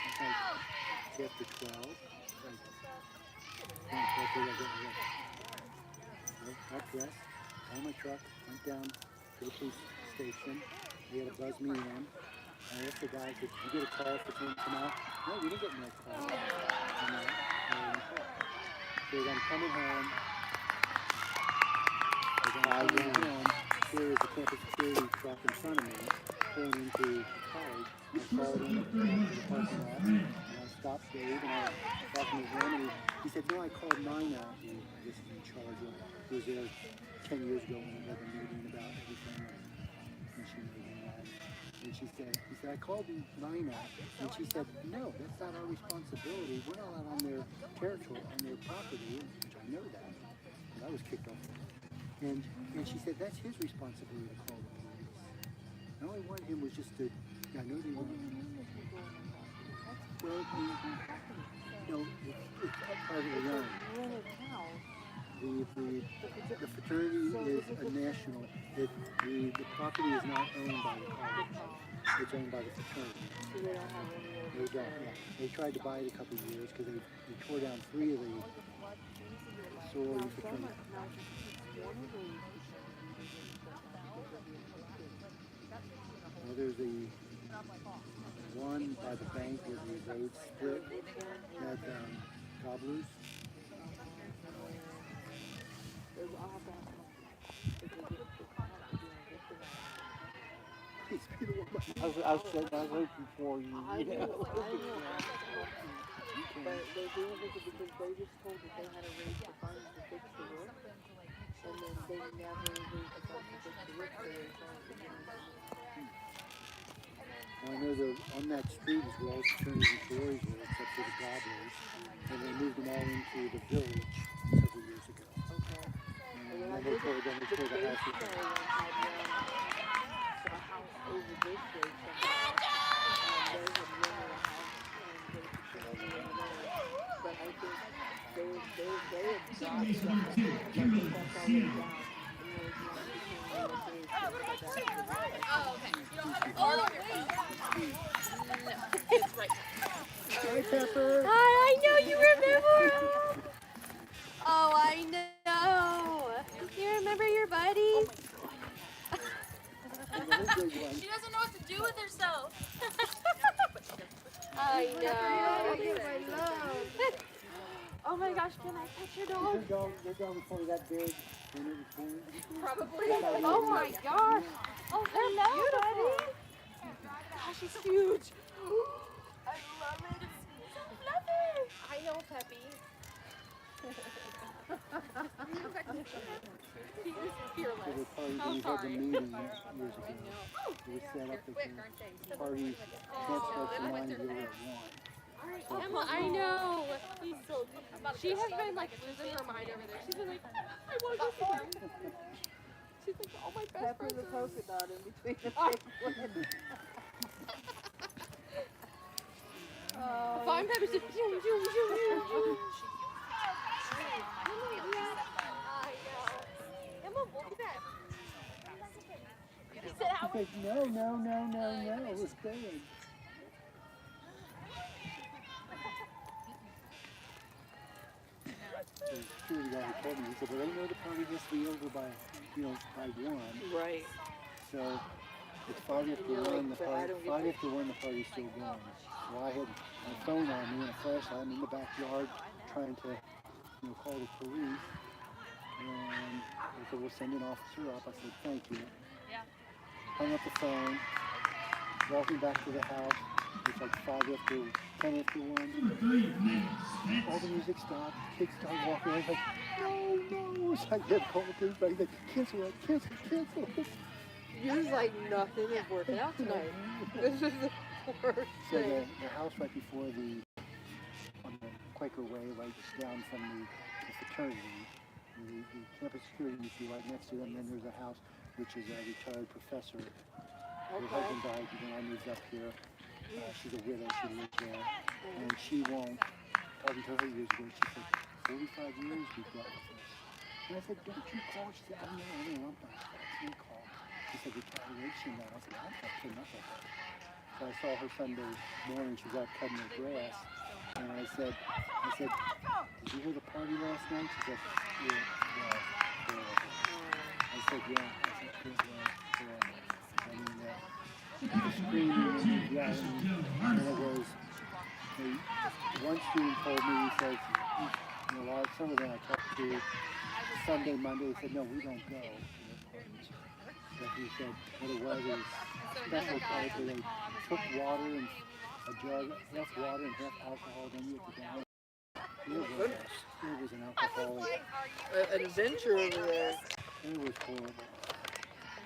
It's like after 12. I got dressed, got in my truck, went down to the police station. They had a buzz me in. I asked the guy, I said, did you get a call for someone to come out? No, we didn't get no call. So as I'm coming home, there is a campus security truck in front of me pulling into college. I called him to the parking lot, and I stopped Dave, and I was talking to him, and he said, no, I called 9 out, who I guess is in charge of, who was there 10 years ago when we had a meeting about everything, and she made me mad. And he said, I called 9 out, and she said, no, that's not our responsibility. We're not out on their territory, on their property, which I know that, and I was kicked off. And she said, that's his responsibility to call the police. And all I wanted him was just to, I know they want well, it's privately owned. The fraternity is a national, the property is not owned by the college, it's owned by the fraternity. They don't, yeah. They tried to buy it a couple of years because they tore down 3 of the sorority fraternities. Well, there's the one by the bank where the road split at Cobblers. I was looking for you. I know. But they didn't think it because they just told that they had to raise the funds to fix the roof. And then they never raised the funds to fix the roof, so they I know on that street is where all fraternities and sororities were, except for the Gobblers, and they moved them all into the village several years ago. Okay. And then they tore the house down. A house over this way somehow. They had rented a house and they fraternity over there. But I think they had dropped stuff. That's all they got. Hi, Pepper. Hi, I know you remember. Oh, I know. You remember your buddy? She doesn't know what to do with herself. I know. Oh my gosh, can I pet your dog? Your dog was probably that big when it was born. Probably. Oh my gosh. Oh, hello, buddy. Gosh, she's huge. I love it. So fluffy. I know, Peppy. He was fearless. There were parties when we had the meeting years ago. It was set up that the parties can't start to 9 till at 1. Emma, I know. He's so. She has been like losing her mind over there. She's been like, I want to go see him. She's like, oh my best Pepper friend. the polka dot in between the big If I'm Pepper, she's like, zoom, zoom, zoom, zoom, zoom. Emma, we'll be back. He said, how He's like, no, it was good. The security guy who told me, he said, well, they know the party has to be over by 1. Right. So it's 5 after 1, the party's still going. So I had my phone on me and a flashlight. I'm in the backyard trying to, call the police. And they said, we'll send an officer up. I said, thank you. Yeah. Hung up the phone, walking back to the house. It's like 10 after 1. All the music stopped, kids started walking. I was like, no. So I had to call the police, but he's like, cancel it. You're just like, nothing is working out tonight. This is the worst So thing. the house right before on the Quaker Way, right down from the fraternity, the campus security used to be right next to them. Then there's a house which is a retired professor. Her Okay. husband died when I moved up here. She's a widow, she lives there. And she won't, talking to her years ago, she said, 45 years we've got fish. And I said, don't you call? She said, oh, no, I'm not going to call. She said, retaliation now. I said, I'm not putting up with that. So I saw her Sunday morning, she was out cutting her grass. And I said, did you hear the party last night? She said, yeah. I said, yeah. I said, yeah. I mean, the screaming and yelling. And it was, one student told me, he says, you know, some of them I talked to Sunday, Monday, he said, no, we don't go. But he said, what it was special place where they took water and a jug, half water and half alcohol, then you had to down. It was an alcoholic. An adventure over there. It was horrible.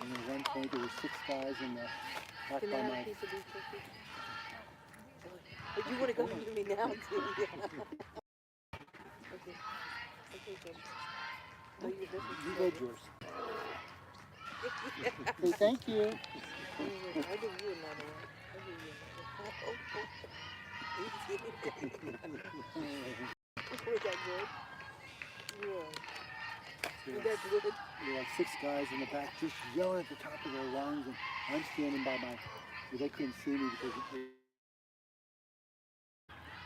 And at one point there were 6 guys in the back Can by I have my... a piece of beef jerky? But you want to come to me now too? Okay. Okay, good. No, you're different. You did yours. Hey, thank you. I'll give you another one. I'll give you another one. Was that good? Yeah. Was that good? There were like 6 guys in the back just yelling at the top of their lungs, and I'm standing by my, well, they couldn't see me because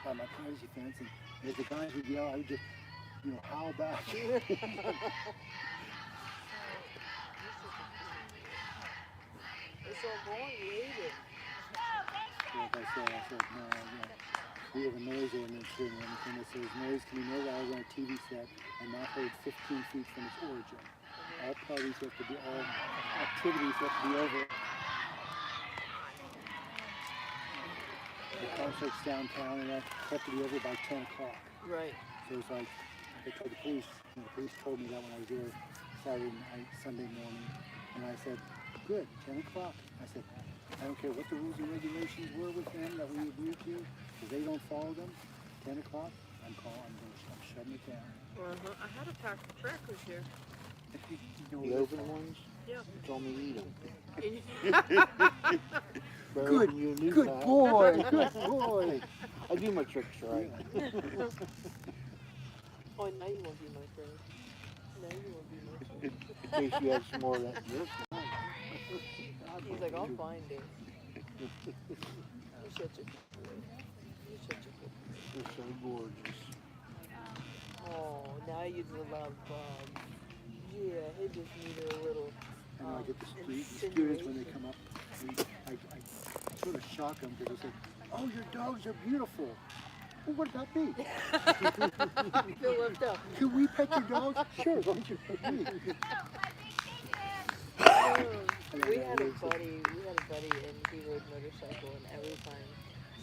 by my privacy fence, and as the guys would yell, I would just, you know, howl back. It's all gone, you ate it. So like I said, no, we have a noise ordinance here in Wilmington that says noise can be no louder than a TV set and not heard 15 feet from its origin. All parties have to be, all activities have to be over. The concerts downtown and that have to be over by 10 o'clock. Right. So it's like, they told the police, and the police told me that when I was there Saturday night, Sunday morning, and I said, good, 10 o'clock. I said, I don't care what the rules and regulations were with them that we agreed to, if they don't follow them, 10 o'clock, I'm shutting it down. I had a pack of crackers here. The open ones? Yeah. You told me to eat them. Good boy, good boy. I do my tricks right. Oh, now you won't be my friend. Now you won't be my friend. In case you have some more of that. You're fine. He's like, I'll find it. You're such a good boy. You're such a good boy. They're so gorgeous. Oh, now you love Bob. Yeah, he just needed a little. And I get the students when they come up, I sort of shock them because they say, oh, your dogs are beautiful. Well, what about me? You feel left out. Can we pet your dogs? Sure, why don't you pet me? We had a buddy, and he rode motorcycle, and every time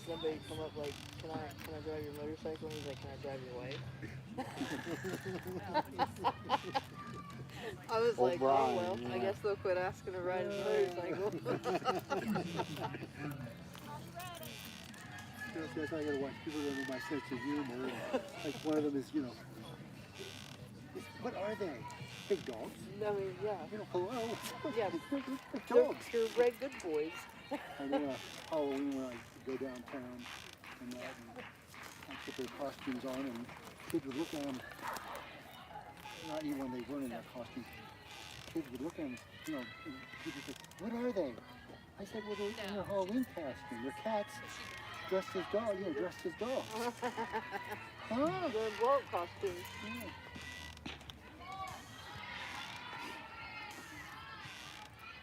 somebody come up like, can I drive your motorcycle? And he's like, can I drive your wife? I was like, Brian, oh well, yeah. I guess they'll quit asking to ride a motorcycle. That's why I gotta watch people that know my sense of humor. Like one of them is, you know, what are they? Big dogs? I mean, yeah. You know, hello? Yeah. They're dogs. They're red good boys. And then Halloween when I go downtown and I put their costumes on and kids would look at them, not even when they weren't in their costumes, kids would look at them, you know, and people would say, what are they? I said, well, they're in their Halloween costume. They're cats dressed as dogs, dressed as dogs. Huh? They're in dog costumes. Yeah.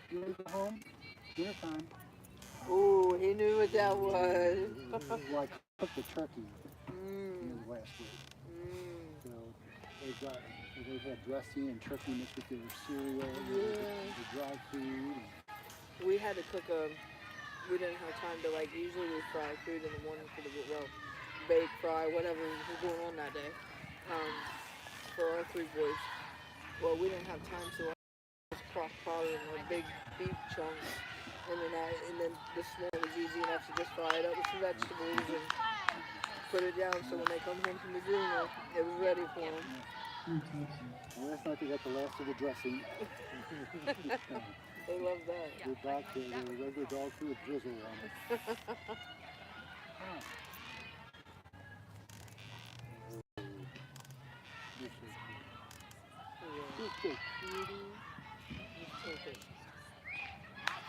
You ready to go home? Dinner time. Ooh, he knew what that was. Well, I cooked the turkey last week. So they had dressing and turkey mixed with their cereal, the dry food. We had to cook we didn't have time to usually we fry food in the morning for bake, fry, whatever was going on that day, for our 3 boys. Well, we didn't have time, so I just crock pot in big beef chunks, and then this morning was easy enough to just fry it up with some vegetables and put it down so when they come home from the dinner, it was ready for them. Well, last night they got the last of the dressing. They love that. They're back to the regular dog food with drizzle on it. You're so cutie.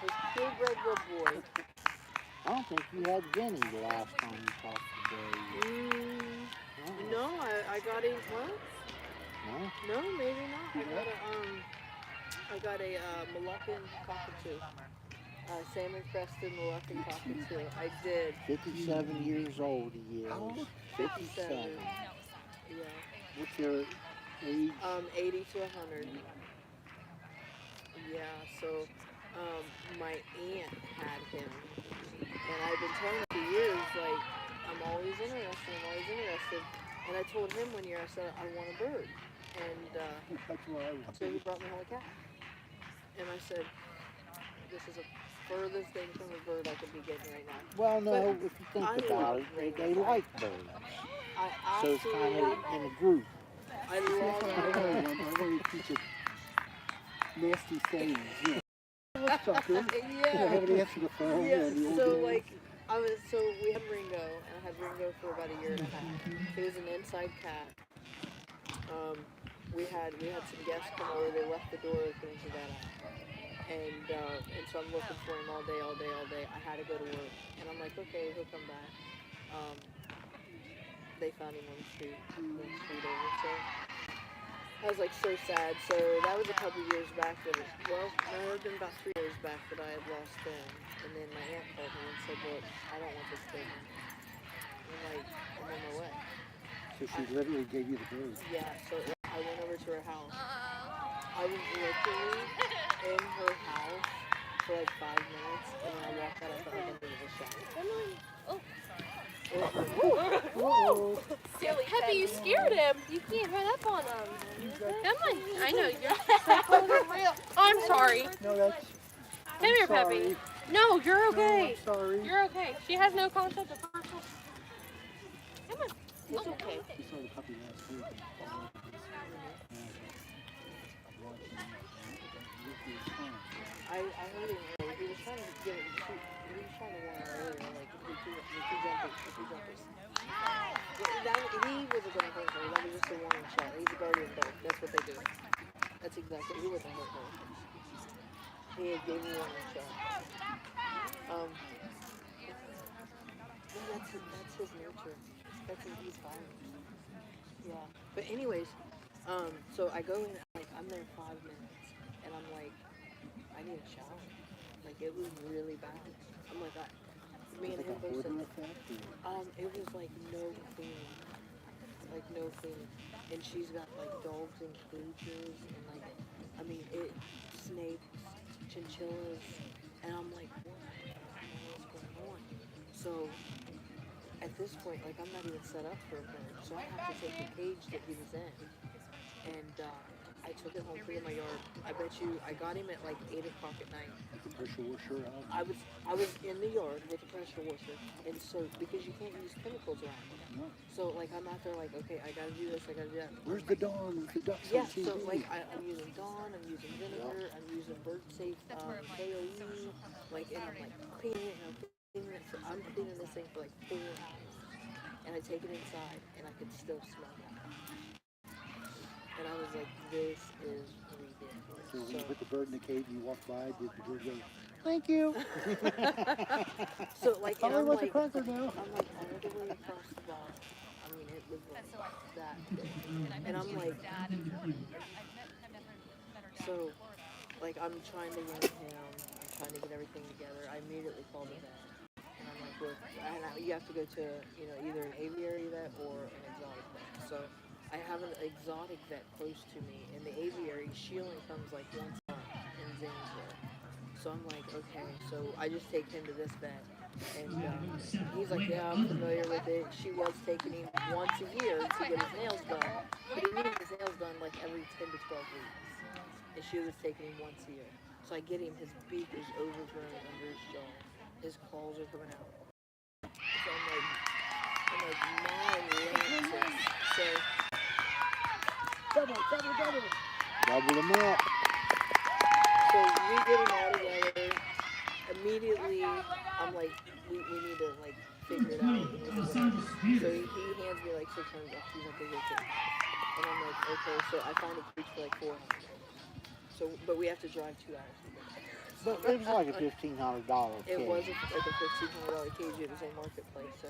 His purebred little boy. I don't think you had Vinny the last time you talked today. No, I got him. What? No? No, maybe not. I got a Moluccan cockatoo. Salmon crested Moluccan cockatoo. I did. 57 years old he is. How old? 57. Yeah. What's their age? 80 to 100. Yeah, so my aunt had him. And I've been telling her for years, like, I'm always interested. And I told him one year, I said, I want a bird. And That's what I want. so he brought me home a cat. And I said, this is the furthest thing from a bird I could be getting right now. Well, no, But if you think I about love it, they like birds. I So it's kind absolutely, of in a group. I love I want to teach it nasty sayings. You know. What's sucker? I Yeah. haven't answered the phone. Yeah, and the old so days. like, so we had Ringo, and I had Ringo for about a year and a half. He was an inside cat. We had some guests come over. They left the door open and he got out. And so I'm looking for him all day. I had to go to work, and I'm like, okay, he'll come back. They found him on the street over. So I was like so sad. So that was a couple years back. It had been about 3 years back that I had lost him. And then my aunt called me and said, look, I don't want this thing. I'm like, I'm on my way. So she literally gave you the bird. Yeah, so I went over to her house. I was literally in her house for like 5 minutes, and when I walked out, I felt like I needed a shower. Whoa! Peppy, you scared him. You can't run up on him. Come on. I know you're. I'm sorry. No, that's. Come here, sorry. Peppy. No, you're okay. No, I'm sorry. You're okay. She has no concept of personal. Come on. It's okay. We saw the puppy last week. I heard him earlier. He was trying to get it. He was trying to warn her earlier, like, the two jumpers. He wasn't going to hurt her. That was just a warning shot. He's a guardian dog. That's what they do. That's exactly. He wasn't hurt her. He gave me a warning shot. That's his nature. He's fine. Yeah. But anyways, so I go in, like, I'm there 5 minutes, and I'm like, I need a shower. Like, it was really bad. I'm like, me and him both said, it was like no cleaning. Like, no cleaning. And she's got, like, dogs in cages, and, like, I mean, snakes, chinchillas, and I'm like, what's going on? So, at this point, like, I'm not even set up for a bird, so I have to take the cage that he was in, and I took it home, put it in my yard. I bet you, I got him at like 8 o'clock at night. The pressure washer out. I was in the yard with a pressure washer, and so, because you can't use chemicals around him. No. So, like, I'm out there like, okay, I gotta do this, I gotta do that. Where's the Dawn? The ducks Yeah, on TV. so, like, I'm using Dawn, I'm using vinegar, I'm using bird safe, KOE, like, and I'm like cleaning it, and I'm cleaning it. So I'm cleaning this thing for like 4 hours. And I take it inside, and I could still smell it. And I was like, this is ridiculous. So when you put the bird in the cage, you walk by, did the bird go, thank you? So, like, and I'm want like, the cracker now. I'm like all the way across the bottom. I mean, it was like that big. And I'm like, so, like, I'm trying to run him. I'm trying to get everything together. I immediately called the vet. And I'm like, look, you have to go to, you know, either an aviary vet or an exotic vet. So I have an exotic vet close to me, and the aviary, she only comes like once a month in Zanesville. So I'm like, okay, so I just take him to this vet. And he's like, yeah, I'm familiar with it. She was taking him once a year to get his nails done. But he needed his nails done like every 10 to 12 weeks. And she was taking him once a year. So I get him, his beak is overgrown under his jaw. His claws are coming out. So I'm like, man, so Double them up. So we get them all together. Immediately, I'm like, we need to like figure it out. We need to whatever. So he hands me like $600. He's like, go get it. And I'm like, okay. So I find a cage for like $400. So, but we have to drive 2 hours to get it. But it was like a $1,500 It cage. was like a $1,500 cage. It was on Marketplace. So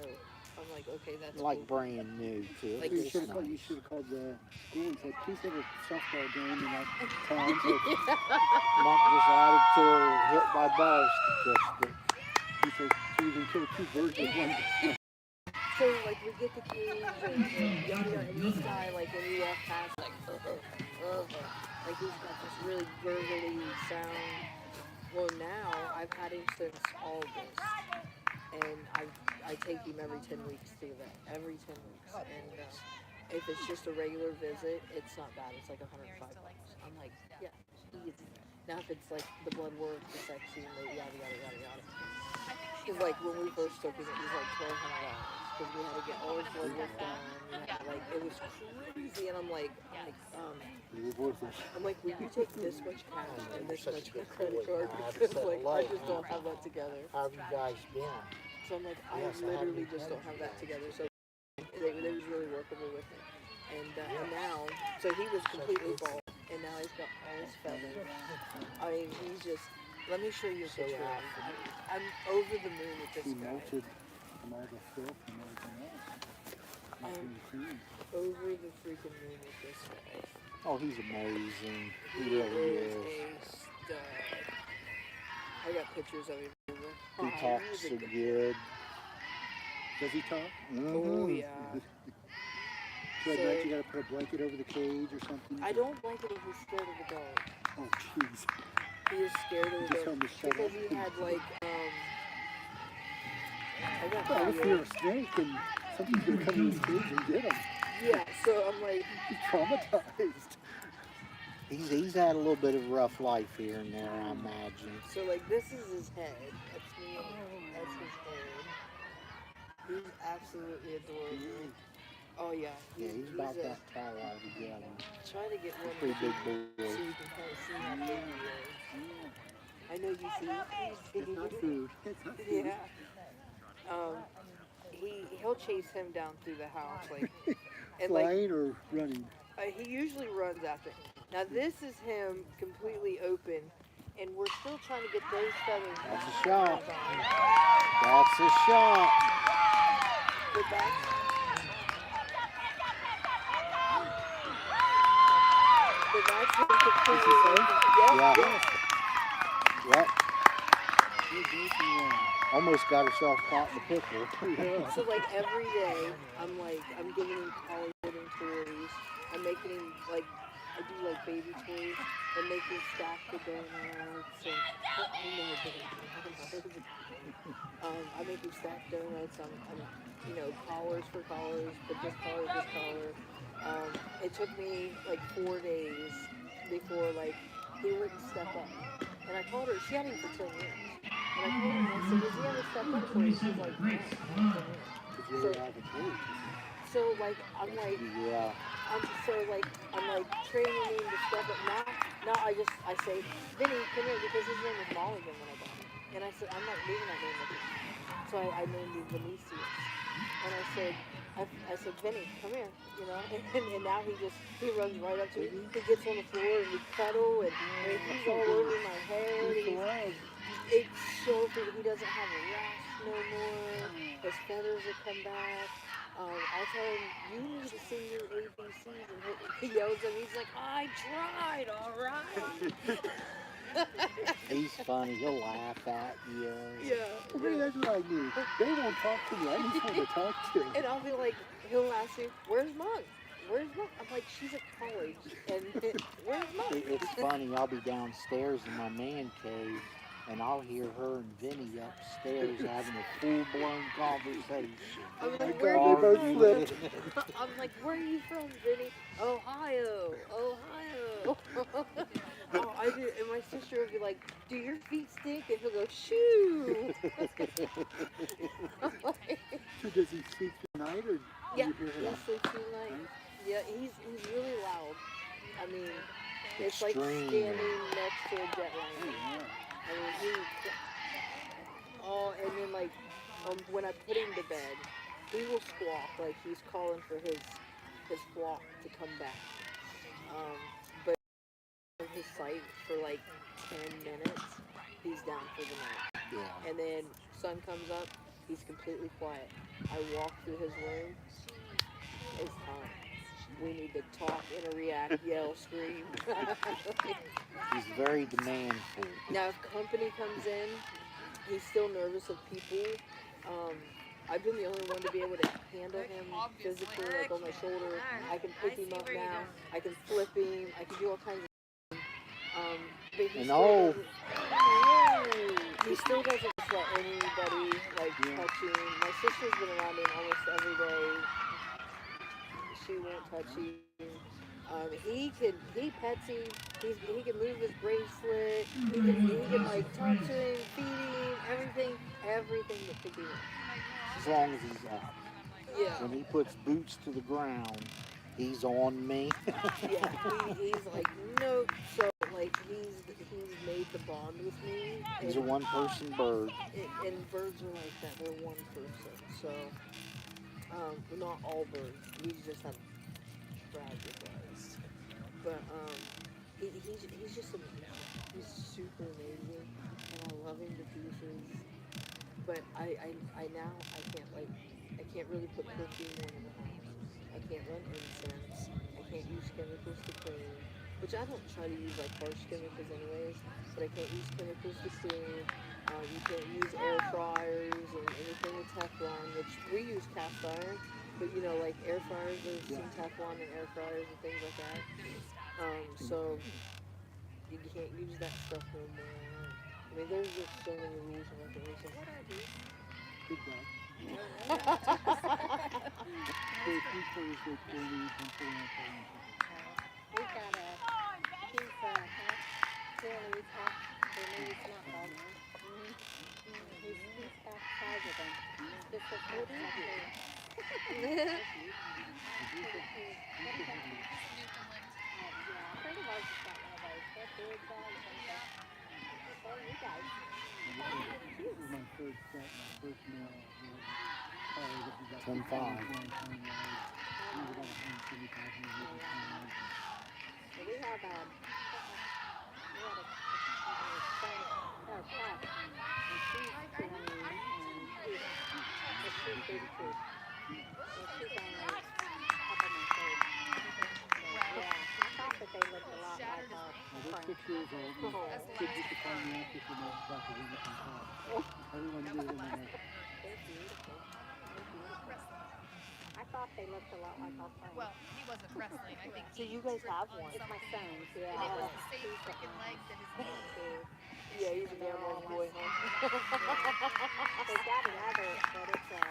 I'm like, okay, that's Like cool. brand new too. Like, You It's should have nice. called the school and said, please have a softball game in that town. So Not just added to her hit by ball statistic. he said, so you can kill 2 birds with one. So like we get the cage and yada yada, and this guy like when we walk past like like he's got this really gurgly sound. Well now I've had him since August, and I take him every 10 weeks to the vet, every 10 weeks, and if it's just a regular visit, it's not bad. It's like $105. I'm like, yeah, easy. Now if it's like the blood work, the sexy, and the yada yada yada yada. Because like when we first took him, it was like $1,200 because we had to get all his blood work done. We had to, like it was crazy, and I'm like, will you take this much cash and this much credit card because like I just don't have that together. How have you guys been? So I'm like, I literally just don't have that together. So they was really workable with it, and now, so he was completely bald, and now he's got all his feathers. I mean, he's just. Let me show you a picture. I'm over the moon with this He guy. melted from all the filth and everything else. I'm over the freaking moon with this guy. Oh, he's amazing. He He really is is. a stud. I got pictures of him. He talks so good. Does he talk? Oh yeah. So at night you gotta put a blanket over the cage or something? I don't like it if he's scared of the dog. Oh, jeez. He is scared of You the just tell dog him to shut because up. he had like I got Well, if video. you're a snake and something's gonna come in his cage and get him, Yeah, so I'm like, he's traumatized. He's had a little bit of a rough life here and there, I imagine. so like this is his head. That's me. That's his head. He's absolutely adorable. Oh yeah. Yeah, he's about a, that tall altogether. Try to get one Pretty big so boy. you can kind of see how big he is. I know you see. It's not food. It's not food. Yeah. He'll chase him down through the house like, and like Flying or running? he usually runs after him. Now this is him completely open, and we're still trying to get those feathers. That's a shot. That's a shot. But that's him completely open. Yep. Yeah. Yep. Almost got herself caught in the pickle. So like every day, I'm giving him collar fitting toys. I'm making him like, I do like baby toys. I'm making stack the donuts and I make him stack donuts. I'm collars for collars, but this collar. It took me like 4 days before like he wouldn't step up. And I told her, she had him for 10 years. And I told her, I said, does he ever step up for you? She's like, no. So like, I'm like training him to step up. Now I say, Vinny, come here, because his name was Mulligan when I got him. And I said, I'm not leaving that name with you. So I named him Vinicius. And I said, Vinny, come here, and now he runs right up to me. He gets on the floor and we cuddle and he's all over my head. It's so good. He doesn't have a rash no more. His feathers have come back. I tell him, you need to sing your ABCs, and he yells at me. He's like, I tried, all right. He's funny. He'll laugh at you. Yeah. Well, that's what I need. They won't talk to me. I need someone to talk to. And I'll be like, he'll ask me, where's Mom? Where's Mom? I'm like, she's at college. And where's Mom? It's funny. I'll be downstairs in my man cave, and I'll hear her and Vinny upstairs having a full-blown conversation. I'm like, where are you from? I'm like, where are you from, Vinny? Ohio. Oh, I do. And my sister will be like, do your feet stink? And he'll go, shoo. So does he sleep through the night, or Yeah, do you hear he him? sleeps through the night. Yeah, he's really loud. I mean, It's like Extreme. standing next to a jet Oh, liner. yeah. I mean, and then like, when I put him to bed, he will squawk like he's calling for his flock to come back. But in his sight for like 10 minutes, he's down for the night. Yeah. And then sun comes up, he's completely quiet. I walk through his room. It's time. We need to talk, interact, yell, scream. He's very demandful. Now, if company comes in, he's still nervous of people. I've been the only one to be able to handle him physically, like on my shoulder. I can pick him up now. I can flip him. I can do all kinds of but he And still doesn't, he still doesn't just let anybody like touch him. My sister's been around him almost every day. She won't touch him. He pets him. He can move his bracelet. He can like talk to him, feed him, everything but pick him up. As long as he's up. Yeah. When he puts boots to the ground, he's on me. Yeah, he's like, nope. So like he's made the bond with me. He's a one-person bird. And birds are like that. They're one person. So not all birds. We just have dragonflies. But he's just amazing. He's super amazing, and I love him to pieces. But I can't really put perfume on in the house. I can't run incense. I can't use chemicals to clean, which I don't try to use like harsh chemicals anyways. But I can't use chemicals to clean. You can't use air fryers and anything with Teflon, which we use cast iron. But you know, like air fryers, there's some Teflon and air fryers and things like that. So you can't use that stuff no more. I mean, there's just so many rules and regulations. What are these? Big bag. They think Thursday, 40, and 40 on We've got a piece of chilies, chilies, not dog. He's got 5 of them. Just a 40. A friend of ours has got one of those. They're big dogs. So you guys. This is my third set, my first meal. This is 25. So we have a cat, and she's 20, and she's 32. So she's only up in my third. Yeah, I thought that they looked a lot like our They're friend. 6 years old. Kids used to call me after for my Dr. Wilmington class. Everyone knew them. They're beautiful. I thought they looked a lot like our friend. Well, he wasn't wrestling. I think So you guys have one? It's my son's, yeah. And it was the same freaking leg that his knee. Yeah, he's a damn old boy, huh? They got another, but it's a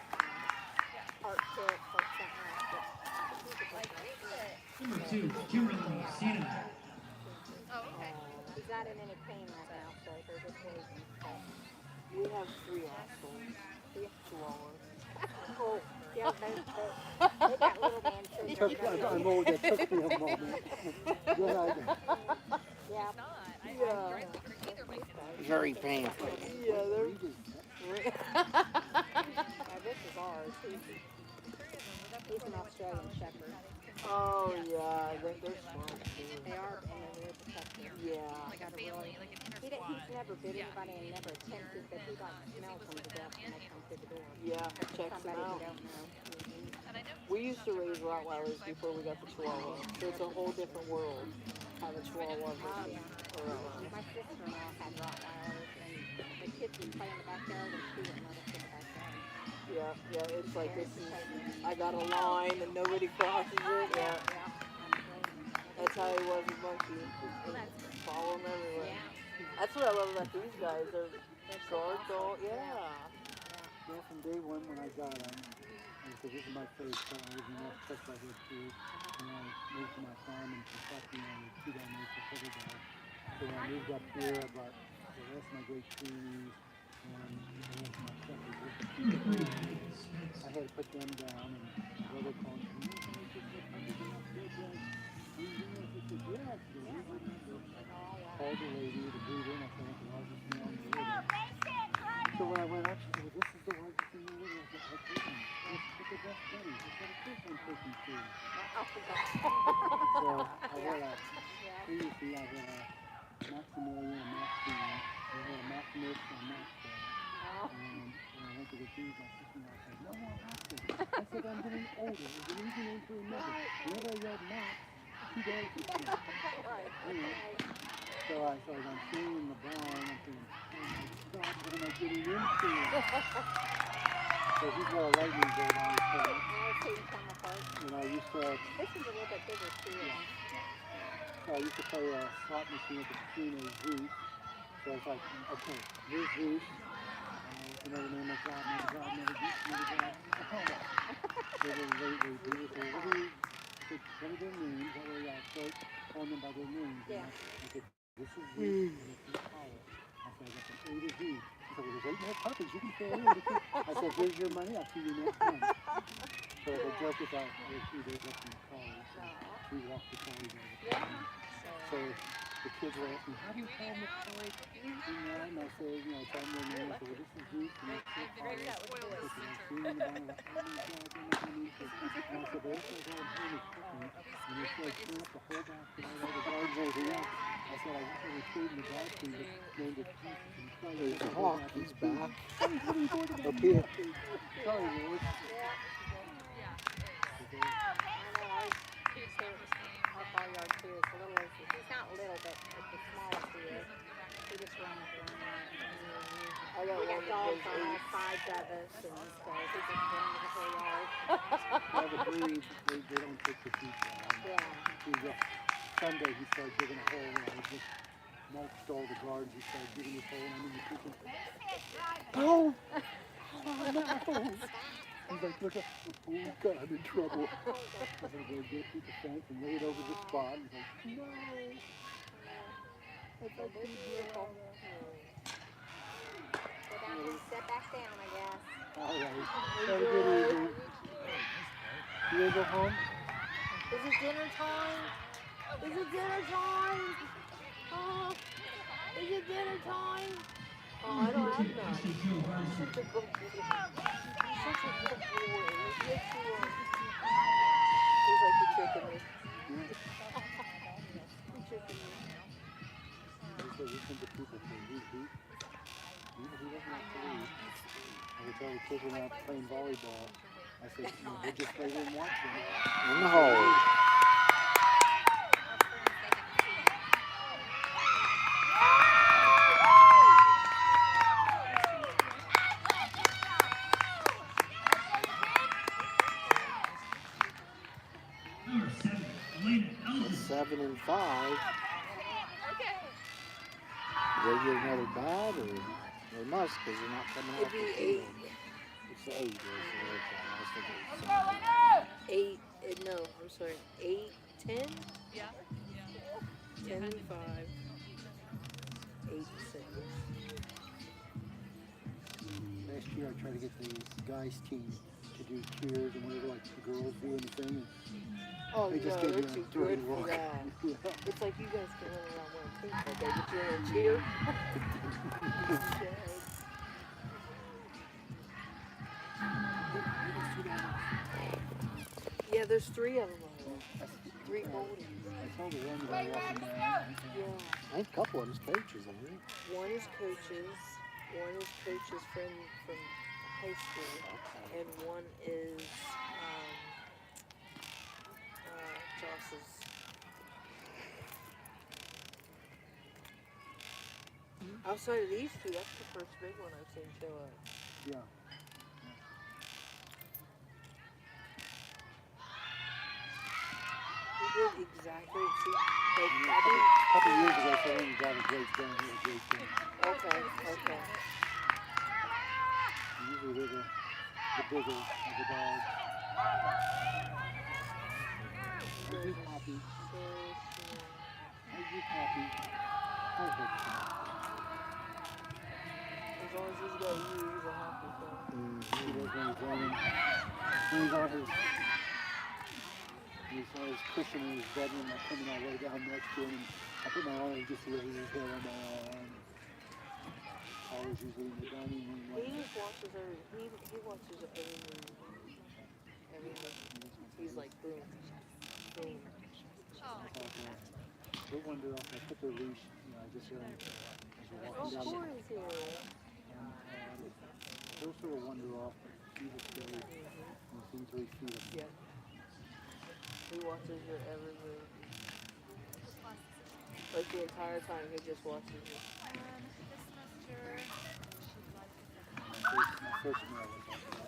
part kit or something like that. Number 2, Kimberly Cena. Oh, okay. He's not in any pain right now, so they're just waiting. We have 3 assholes. 3 chihuahuas. Oh, yeah, they got little man children. I'm old, that took me a moment. Yeah. Very painful. Yeah, they're... This is ours. He's an Australian Shepherd. Oh, yeah, they're smart, too. They are, and they're very protective. Yeah. Like a family, like an inner He's squad. never bit anybody and never attempted, but he like smells them to death when they come through the door. Yeah, checks them Somebody out. you don't know. And I know We used to raise Rottweilers before we got the Chihuahua, so it's a whole different world. Have a Chihuahua versus a Rottweiler. My sister-in-law had Rottweilers, and the kids would play in the backyard, and she wouldn't let us in the backyard. Yeah, it's like this is, I got a line and nobody crosses it. Yeah, that's how he was with Monkey. Just follow him everywhere. That's what I love about these guys. They're guard dog. Yeah. Yeah, from day one when I got him, because this is my first son, I was in that truck right here too. And I moved to my farm in Kentucky and I was 2 Dalmatians for every dog. So when I moved up here, I brought the rest of my great Pyrenees and the rest of my shepherds. I had to put them down and my brother called me, Called the lady, the breeder, and I said, the largest male in the litter. So when I went up, she said, this is the largest in the litter. I said, okay, then. Look at that buddy. Look at the fish I'm taking to. So I had previously I had a Maximilian, a Maxine. I had a Maximus and a Maxwell. And when I went to the feed, my sister-in-law said, no more Maxes. I said, I'm getting older. There's an easy name to remember. Whenever I yelled Max, he goes to me. So I'm sitting in the barn, I'm thinking, oh my God, what am I getting into? So he's got a lightning bolt on his head. And I used to... This is a little bit bigger too. So I used to play a slot machine at the casino, Zeus. So it's like, okay, here's Zeus. What's another name like God, another God, another Zeus, another God. So they do it. So what are their names? That way I start calling them by their names. Yeah. I said, this is Zeus, and this is Apollo. I said, I got the A to Z. She said, well, there's 8 more puppies. You can fill in. I said, here's your money. I'll see you next time. So the joke is I was either up in the car. So we walked the car over. So the kids were asking, how do you call them the car? And I said, tell them their name. I said, well, this is Zeus, and this is Apollo. I said, I'm seeing the band. Like, oh my God, they're not going to need this. And I said, but if they're going to do this cooking, and they said, clean up the whole basket, all the gardens over here. I said, I wish I was trading the dog food, named it Jesus. There's the hawk. He's back. Up here. Sorry, Lord. Our car yard too. It's a little, he's not little, but it's the smallest he is. He just runs around. We got dogs on all sides of us, and so he just runs the whole yard. All the breeds, they don't take the feet down. Yeah. Sunday he started digging a hole, and I just mulched all the gardens. He started digging this hole, and I'm in the kitchen. Oh! Oh no! He's like, look up. Oh God, I'm in trouble. I'm gonna go get through the fence and lay it over the spot. He's like, no. It's like too beautiful. Go down and sit back down, I guess. All right. Have a good evening. You gonna go home? Is it dinner time? Is it dinner time? Oh, is it dinner time? Oh, I don't have none. Such a good boy. Such a good boy. Yes, you are. He's like, you're tricking me. You're tricking me. He said, listen to people say, he doesn't have to leave. I would tell the kids when I was playing volleyball, I said, we'll just play there and watch them. In the hole. Number 7, Elena Elgin. 7 and 5. Do they get another bat, or they must, because they're not coming out. It'd be 8. It's 8. Okay. I was thinking 8, no, I'm sorry. 8, 10? Yeah. 10 and 5. 8 and 6. Last year I tried to get the guys team to do cheers and whatever, like the girls do anything. Oh, They just no, gave me they're a too dirty good for look. that. Yeah. It's like you guys can run around one pink all day, but you're in a cheer. Yeah, there's 3 of them over there. 3 oldies. I saw the one that I walking down. Yeah. I think a couple of them is coaches, I think. One is coaches. One is coaches from high school. And one is Joss's. Outside of these 2, that's the first big one I've seen show up. Yeah. He did exactly. See, like, A couple of years ago, someone got a great down here, a great thing. okay. Usually they're the bigger of the dogs. Are you happy? Are you happy? I hope so. As long as he's got you, he's a happy guy. He was when he's running. When he's on his I was cushioning his bedroom, I coming all the way down next to him, and I put my arm, just raised his head on my arm. Always usually in the dining room. He just watches he watches every movie. Every movie. He's like, boom, boom. They'll wander off. I put their leash, I just hear them as they're walking down. Of course, They'll sort of wander off, but he just goes and seems to feed them. yeah. He watches your every move. Like the entire time, he just watches you. My first meal was like that.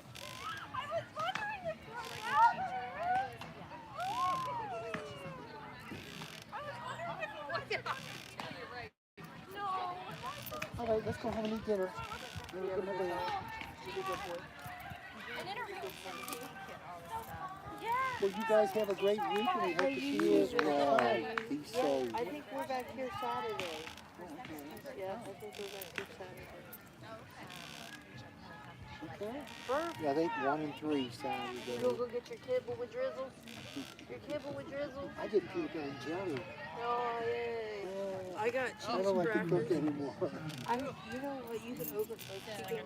All right, let's go home and eat dinner. Well, you guys have a great week, and we hope to see you as well. Be safe. I think we're back here Saturday. Yeah, I think we're back here Saturday. Okay. Yeah, I think 1 and 3 Saturday. You'll go get your kibble with drizzle? Your kibble with drizzle? I get peanut butter and jelly. Oh, yay. I got cheese I don't like to cook crackers. anymore. You know what, you can open like chicken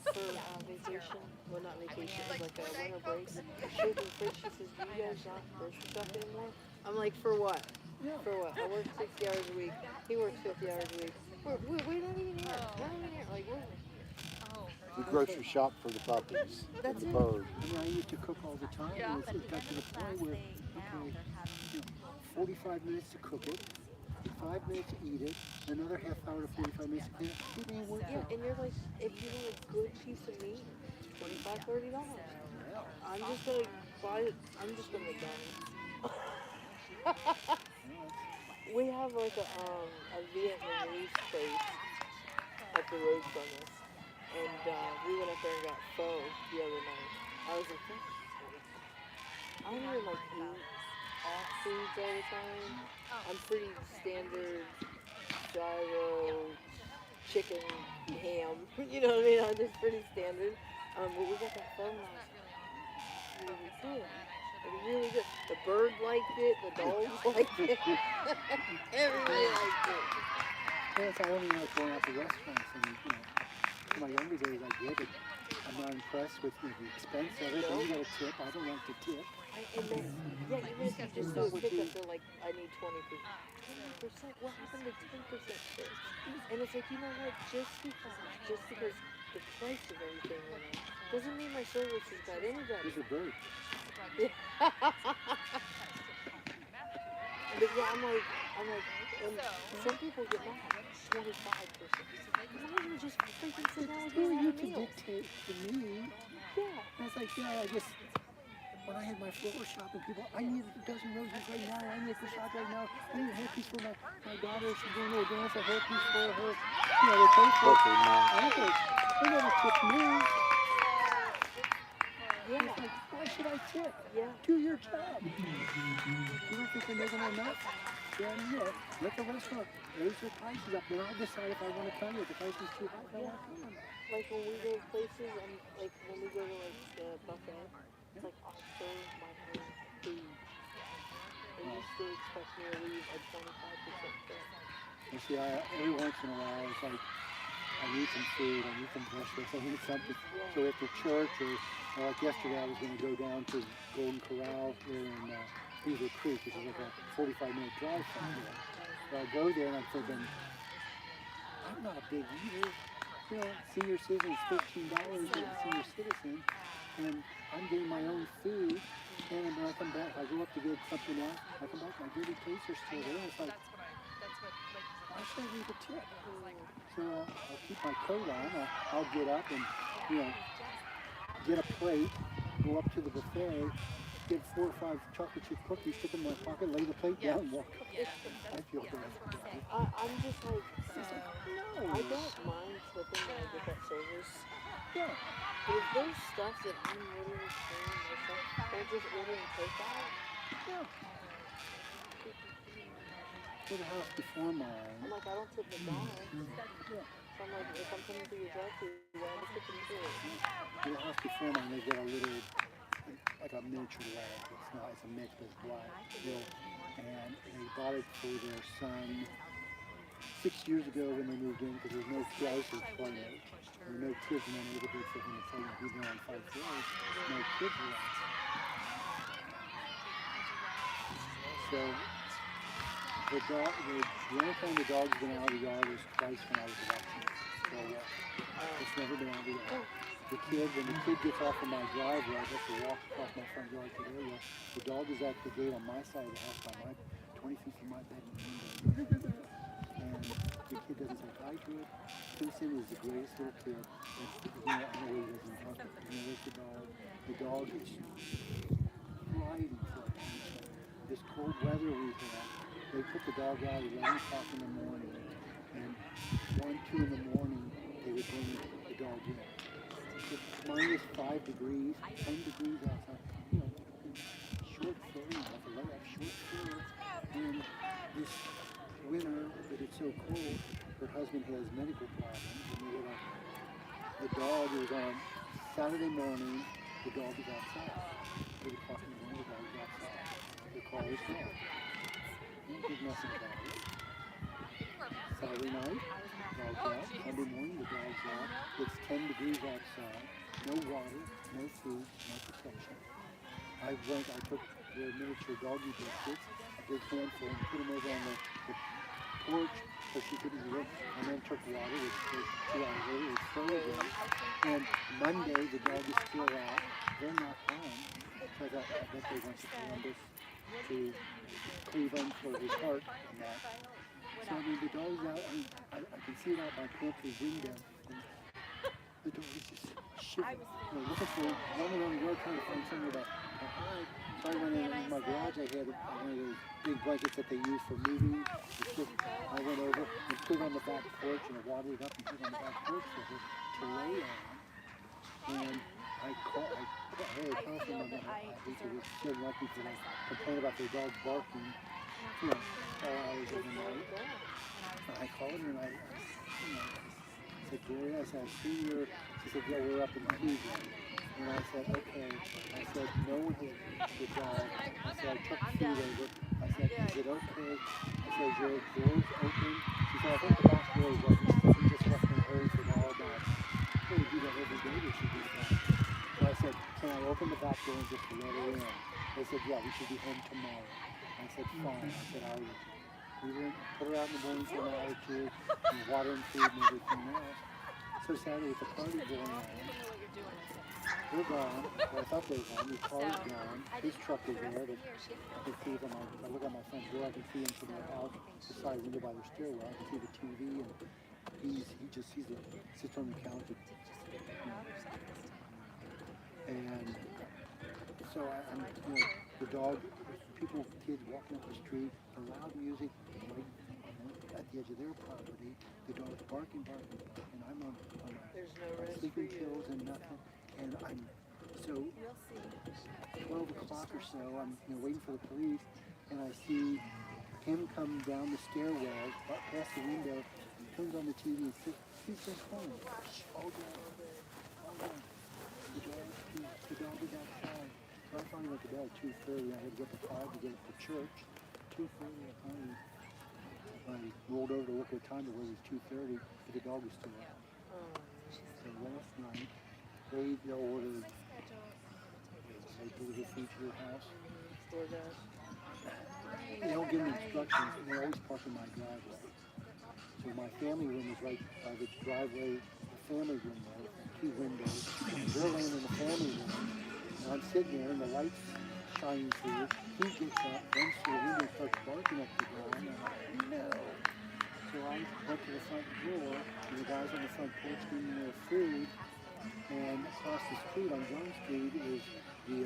for vacation. Well, not vacation, like a winter break. She opens fridge, she says, do you guys not grocery shop anymore? I'm like, for what? For what? I work 60 hours a week. He works 50 hours a week. We're not even here. Not even here. Like, we're... We grocery shop for the puppies, for That's the it. bird. I mean, I used to cook all the time, and it got to the point where, okay, 45 minutes to cook it, 5 minutes to eat it, another half hour to 45 minutes to clean it. It ain't worth Yeah, it. and you're like, if you want a good piece of meat, $25, $30. I'm just gonna buy it. I'm just gonna McDonald's. We have like a Vietnamese place up the road from us, and we went up there and got pho the other night. I was like, I don't even like eat off foods all the time. I'm pretty standard gyro, chicken, ham. You know what I mean? I'm just pretty standard. But we got that pho last night. Really good. Like, really good. The bird liked it. The dogs liked it. Everybody liked it. Yes, I only like going out to restaurants, and in my younger days I did it. I'm not impressed with the expense of it. Then you got a tip. I don't like the tip. And then, yeah, even if you just do a pickup, they're like, I need 20%. 20%? What happened to 10% first? And it's like, you know what? Just because the price of everything went up doesn't mean my service is bad. Anybody. These are birds. Yeah. But yeah, I'm like, and some people get mad. 25%. Why don't you just freaking sit down with Who are you me? to dictate to me? Yeah. And it's like, I just, when I had my flower shop and people, I need a dozen roses right now, I need a shop right now, I need a hairpiece for my daughter, she's doing a dance, a hairpiece for her. They pay for it. I don't think, they never tip me. Yeah. It's like, why should I tip? Yeah. Do your job. You don't think they're making enough? Then let the restaurant raise their prices up, then I'll decide if I want to come. If the price is too high, I won't come. Like when we go places, like when we go to like the buffet, it's like I'll serve my own food. And you still expect me to leave a 25% tip. You see, every once in a while, it's like, I need some food, I need some vegetables, I need something. So after church, or like yesterday, I was going to go down to Golden Corral here in Beaver Creek, which is like a 45-minute drive from here. So I go there and I'm thinking, I'm not a big eater. Senior citizen is $13 as a senior citizen, and I'm getting my own food. And when I come back, I go up to get something else. I come back, my dirty plates are still there. It's like, why should I leave a tip? So I'll keep my coat on. I'll get up and, get a plate, go up to the buffet, get 4 or 5 chocolate chip cookies, stick them in my pocket, lay the plate down, and walk. I feel bad. I'm just like, no. I don't mind tipping when I get that service. Yeah. But if there's stuff that I'm literally paying myself, they're just ordering takeout. Yeah. To the house before mine. I'm like, I don't tip McDonald's. Yeah. So I'm like, if I'm coming through your drive-thru, why am I tipping you? To the house before mine, they get a little, like a miniature lab. It's not, it's a mix, but it's black. And they bought it for their son 6 years ago when they moved in because there was no kids. There were no kids in the neighborhood for him to play with. He's there on 5 floors. No kids around. So the only time the dog's been out of the yard was twice when I was watching it. So it's never been out of the yard. When the kid gets off of my driveway, I have to walk across my front yard to their yard. The dog is at the gate on my side of the house by my 20 feet from my bedroom window. And the kid doesn't say hi to it. Kingston is the greatest little kid. I know he doesn't talk to him. There's the dog. The dog is riding for it. This cold weather we had, they put the dog out at 11 o'clock in the morning. And 1, 2 in the morning, they would bring the dog in. It's minus 5 degrees, 10 degrees outside. You know, short fur, you have to let up short fur. And this winter, that it's so cold, her husband has medical problems. And the dog is on Saturday morning, the dog is outside. 8 o'clock in the morning, the dog is outside. The car is gone. There's nothing about it. Saturday night, dog's out. Sunday morning, the dog's out. It's 10 degrees outside. No water, no food, no protection. I took the miniature doggy biscuits, a big handful, and put them over on the porch so she could eat it, and then took water, which was 2 hours later, it was frozen. And Monday, the dog is still out. They're not home. So I thought, I bet they went to Columbus, to Cleveland for his heart and that. So I mean, the dog's out. I can see it out my pantry window. And the dog is just shivering. Looking for running around the yard trying to find somewhere to hide. So I went in my garage. I had one of those big blankets that they use for moving. I went over and put it on the back porch and I watered it up and put it on the back porch for her to lay on. And I had a call from them. I think it was so lucky because I complained about their dog barking, all hours of the night. I called her and I said, Gloria, I said, I've seen your, she said, yeah, we're up in Cleveland. And I said, okay. I said, no one has the dog. I said, I took food over. I said, is it okay? I said, your door's open? She said, I think the back door is open. She said, we just left in a hurry for the all back. Well, we do that every day, they should do that. So I said, can I open the back door and just let her in? They said, yeah, we should be home tomorrow. I said, fine. I said, we went, put her out in the morning for an hour or two, and water and food and everything else. So Saturday with the party going on, they're gone. Well, I thought they were gone. His car is gone. His truck is there, but I can see them. I look at my front door, I can see him from the house, the side window by the stairwell. I can see the TV, and he sits on the counter. And so I'm the dog, people, kids walking up the street, the loud music right at the edge of their property, the dog's barking, and I'm on sleeping pills and nothing, and I'm so 12 o'clock or so, I'm waiting for the police, and I see him come down the stairwell, past the window, turns on the TV and he's just home. All day. The dog is outside. So I finally went to bed at 2:30. I had to get the 5 to get to church. 2:30, I rolled over to look at the time, but it was 2:30, but the dog was still out. So last night, they ordered, they deliver food to your house. They don't give me instructions, and they always park in my driveway. So my family room is right by the driveway, the family room there, 2 windows. They're laying in the family room, and I'm sitting there, and the light's shining through. He gets up, runs to the window, and starts barking up the door. I'm like, no! So I went to the front door, and the guys on the front porch giving me their food, and across the street on John Street is the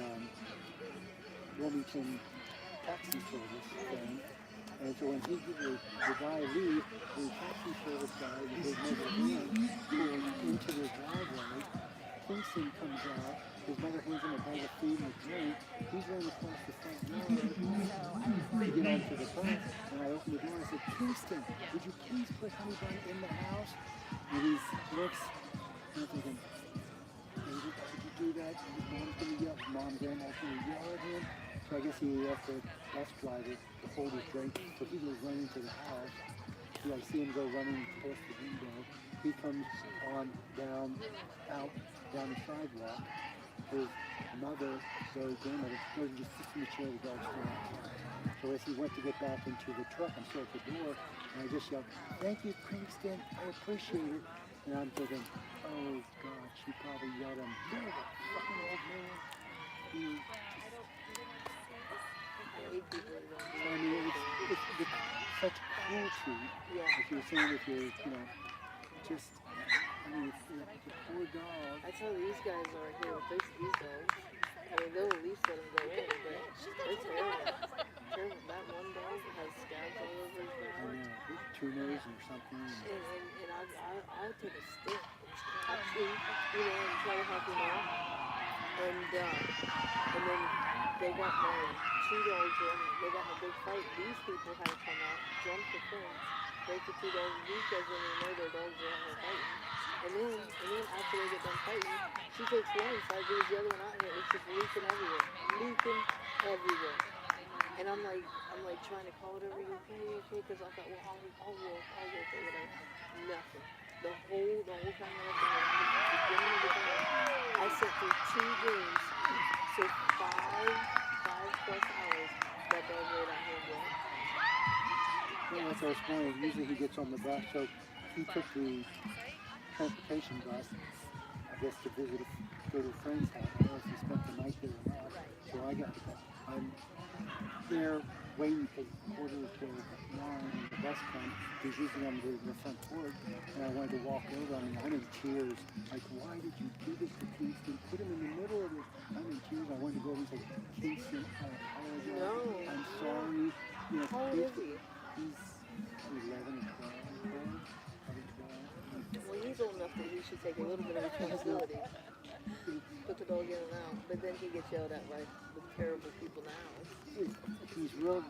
Wilmington taxi service thing. And so when the guy leaves, the taxi service guy, the big mother van, pulls into the driveway. Kingston comes out, his mother hands him a bag of food and a drink. He's running across the front yard to get onto the bus. And I opened the door and I said, Kingston, would you please put Honey Bun in the house? And he looks, and I'm thinking, David, could you do that? Mom's going to yell, Grandma's going to yell So I guess he asked the bus driver to hold his drink, so he goes running to the house. I see him go running past the window. He comes on down the sidewalk. His mother, the grandmother, goes and just sits in the chair, the dog's still out there. So as he went to get back into the truck, I'm still at the door, and I just yelled, "Thank you, Kingston, I appreciate it." And I'm thinking, oh God, she probably yelled at him, "You're a fucking old man." I hate people who don't do I mean, it's such cruelty. Yeah. If you're saying if you're, just, I mean, it's a poor dog. That's how these guys are here with these dogs. I mean, they'll at least let them go in, but they're terrible. That one dog has scabs all over his back. I know, tuners or something. And I'll take a stick and actually, and try to help him out. And then they got my two dogs running. They got in a big fight. These people had to come out, jump the fence, break the two dogs. These guys didn't even know their dogs were out there fighting. And then after they get done fighting, she takes one side, brings the other one out, and it's just leaking everywhere. And I'm like trying to call it over. You okay? Because I thought, well, I'll walk, or whatever. Nothing. The whole time I was there, from the beginning of the game, I sat through 2 games, so 5+ hours. That dog laid out here and walked. Yeah, that's what I was wondering. Usually he gets on the bus, so he took the transportation bus, I guess, to go to a friend's house. I don't know if he spent the night there or not. So I got the bus. I'm there waiting for 8:45 and the bus comes. He's usually on the front porch, and I wanted to walk over. I mean, I'm in tears. Like, why did you do this to Kingston? Put him in the middle of this. I'm in tears. I wanted to go over and say, "Kingston, I apologize. No. I'm sorry." How old is he? He's 11 and 12. Well, he's old enough that he should take a little bit of responsibility. Put the dog in and out, but then he gets yelled at by the terrible people now. He's real.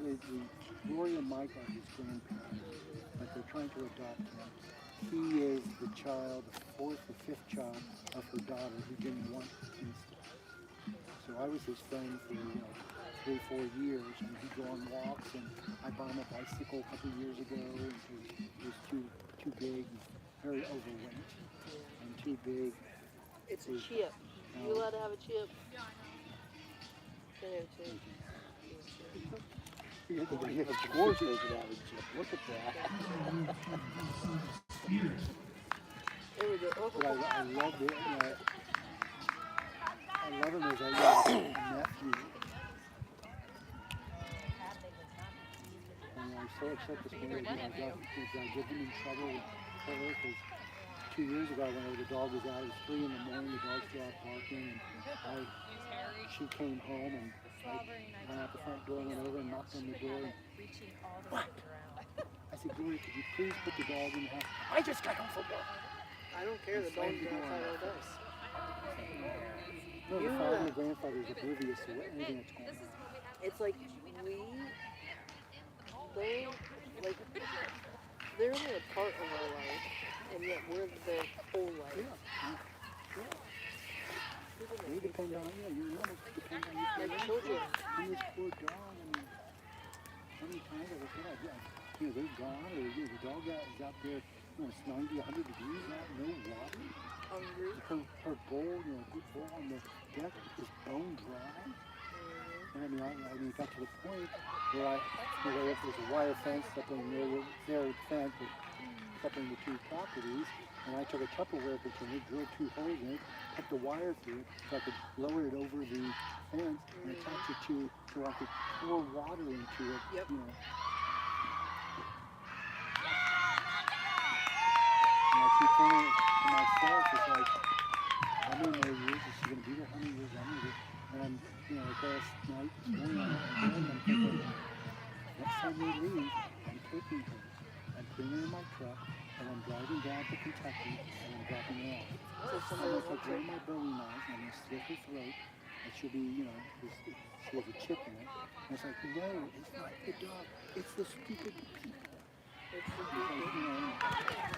Gloria and Mike are his grandparents, but they're trying to adopt him. He is the child, the 4th or 5th child of her daughter who didn't want Kingston. So I was his friend for 3-4 years, and he'd go on walks, and I bought him a bicycle a couple of years ago, and he was too big, very overweight, and too big. It's a chip. You allowed to have a chip? Can I have a chip? You have a score page without a chip. Look at that. There we go. Oh. But I love it. I love him as a nephew. And I'm so upset this morning. I got him in trouble with her because 2 years ago, whenever the dog was out, it was 3 in the morning. The dog still out barking, and she came home and went out the front door, went over and knocked on the door. And, what? I said, "Gloria, could you please put the dog in the house?" "I just got home from work." I don't care. The dog's outside all day. No, the father and the grandfather is oblivious to anything that's going on. It's like they're only a part of our life, and yet we're their whole life. Yeah. They depend on you. You almost depend on your Like children. And this poor dog, I mean, how many times have I said, they're gone, or the dog is out there, it's 90, 100 degrees out, no water. Hungry. Her bowl, good bowl on the deck is bone dry. And I mean, it got to the point where there's a wire fence separating their fence, separating the 2 properties, and I took a Tupperware container, drilled 2 holes in it, put the wire through it, so I could lower it over the fence and attach it to, so I could pour water into it. Yep. And I keep thinking to myself, it's like, how many more years is she going to be there? How many years longer? And last night, this morning, I'm thinking, next time we leave, I'm taking her. I'm putting her in my truck, and I'm driving down to Kentucky, and I'm dropping her off. So I'm going to take one of my Bowie knives, and I'm going to slit her throat, and she'll be, she has a chip in it. And it's like, no, it's not the dog, it's the stupid people. It's the people.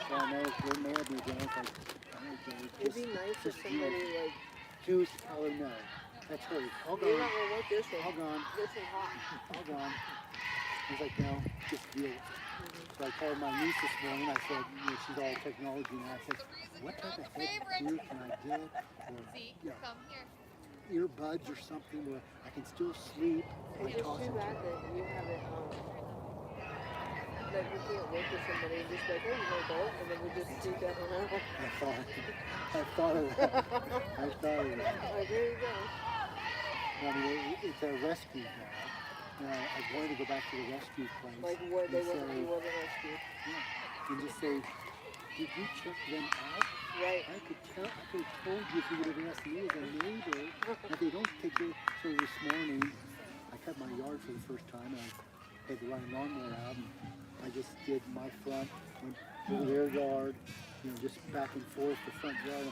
So I know they're mad at me again. It's like, It'd be nice if somebody Jews tell her no. That's hers. All You're gone. not gonna want this All one. gone. This one's hot. All gone. He's like, no, just deal with it. So I called my niece this morning. I said, you know, she's all technology now. I said, what type of headgear can I get? Or, you know, Come here. earbuds or something where I can still sleep or It's just toss too and bad turn. that you haven't, that you can't work with somebody and just be like, oh, you want to go? And then we just do that on our own. I thought of that. I thought of that. Like, there you go. I mean, it's a rescue dog. I wanted to go back to the rescue place. Like, what, they and wasn't, say, he wasn't rescued. yeah, and just say, did you check them out? Right. I could have told you if you would have asked me as a neighbor that they don't take care. So this morning, I cut my yard for the first time, and I had to run a lawnmower out, and I just did my front, went through their yard, you know, just back and forth, the front yard.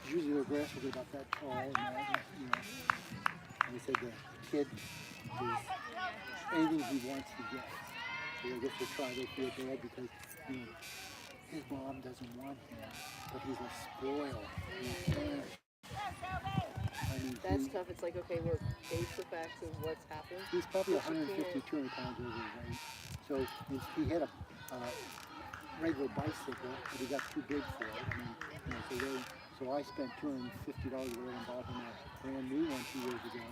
Usually their grass will be about that tall, and that, you know. And they said the kid is anything he wants he gets. So I guess they try, they feel bad because, you know, his mom doesn't want him, but he's a spoiled. I mean, That's tough. It's like, okay, look, face the facts of what's happened. he's probably But you 150, 200 pounds over his weight. So he had a regular bicycle, but he got too big for it. I mean, you know, so I spent $250 or whatever and bought him a brand new one 2 years ago.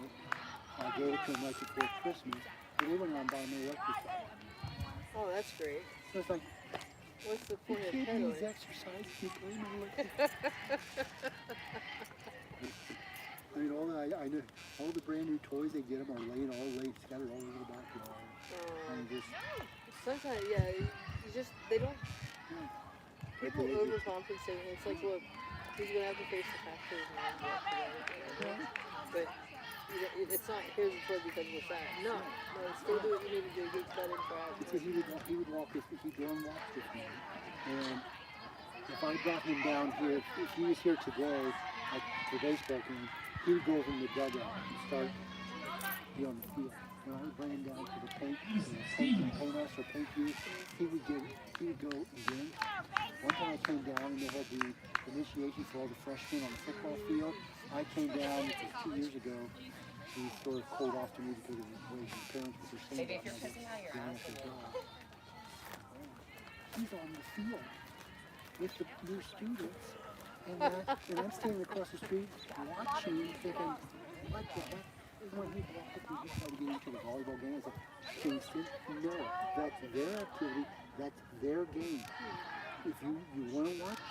I gave it to him right before Christmas, but they went on buying an electric bike. Oh, that's great. So it's like, What's the the point of kid pedaling? needs exercise, you blame him electric. I mean, I know all the brand new toys they get him are laid scattered all over the backyard. And just, Sometimes, yeah, you just, they don't, yeah. people overcompensate. And it's like, look, he's going to have to face the fact that his mom's yesterday. But it's not, here's the toy because of that. No, still do what you need to do. Get cut and trash. He said he would walk with me, he'd go and walk with me. And if I brought him down here, if he was here today at the baseball game, he would go over in the dugout and start be on the field. When I would bring him down to the paint us or paint you, he would go again. One time I came down and they had the initiation for all the freshmen on the football field. I came down, this was 2 years ago. He sort of called off to me because of his way his parents were saying Maybe if you're about pissing out your him. ass, it will. He's on the field with the new students, and I'm standing across the street watching, thinking, what the heck? When he walked up and he tried to get into the volleyball game, I said, Kingston, no, that's their activity, that's their game. If you want to watch,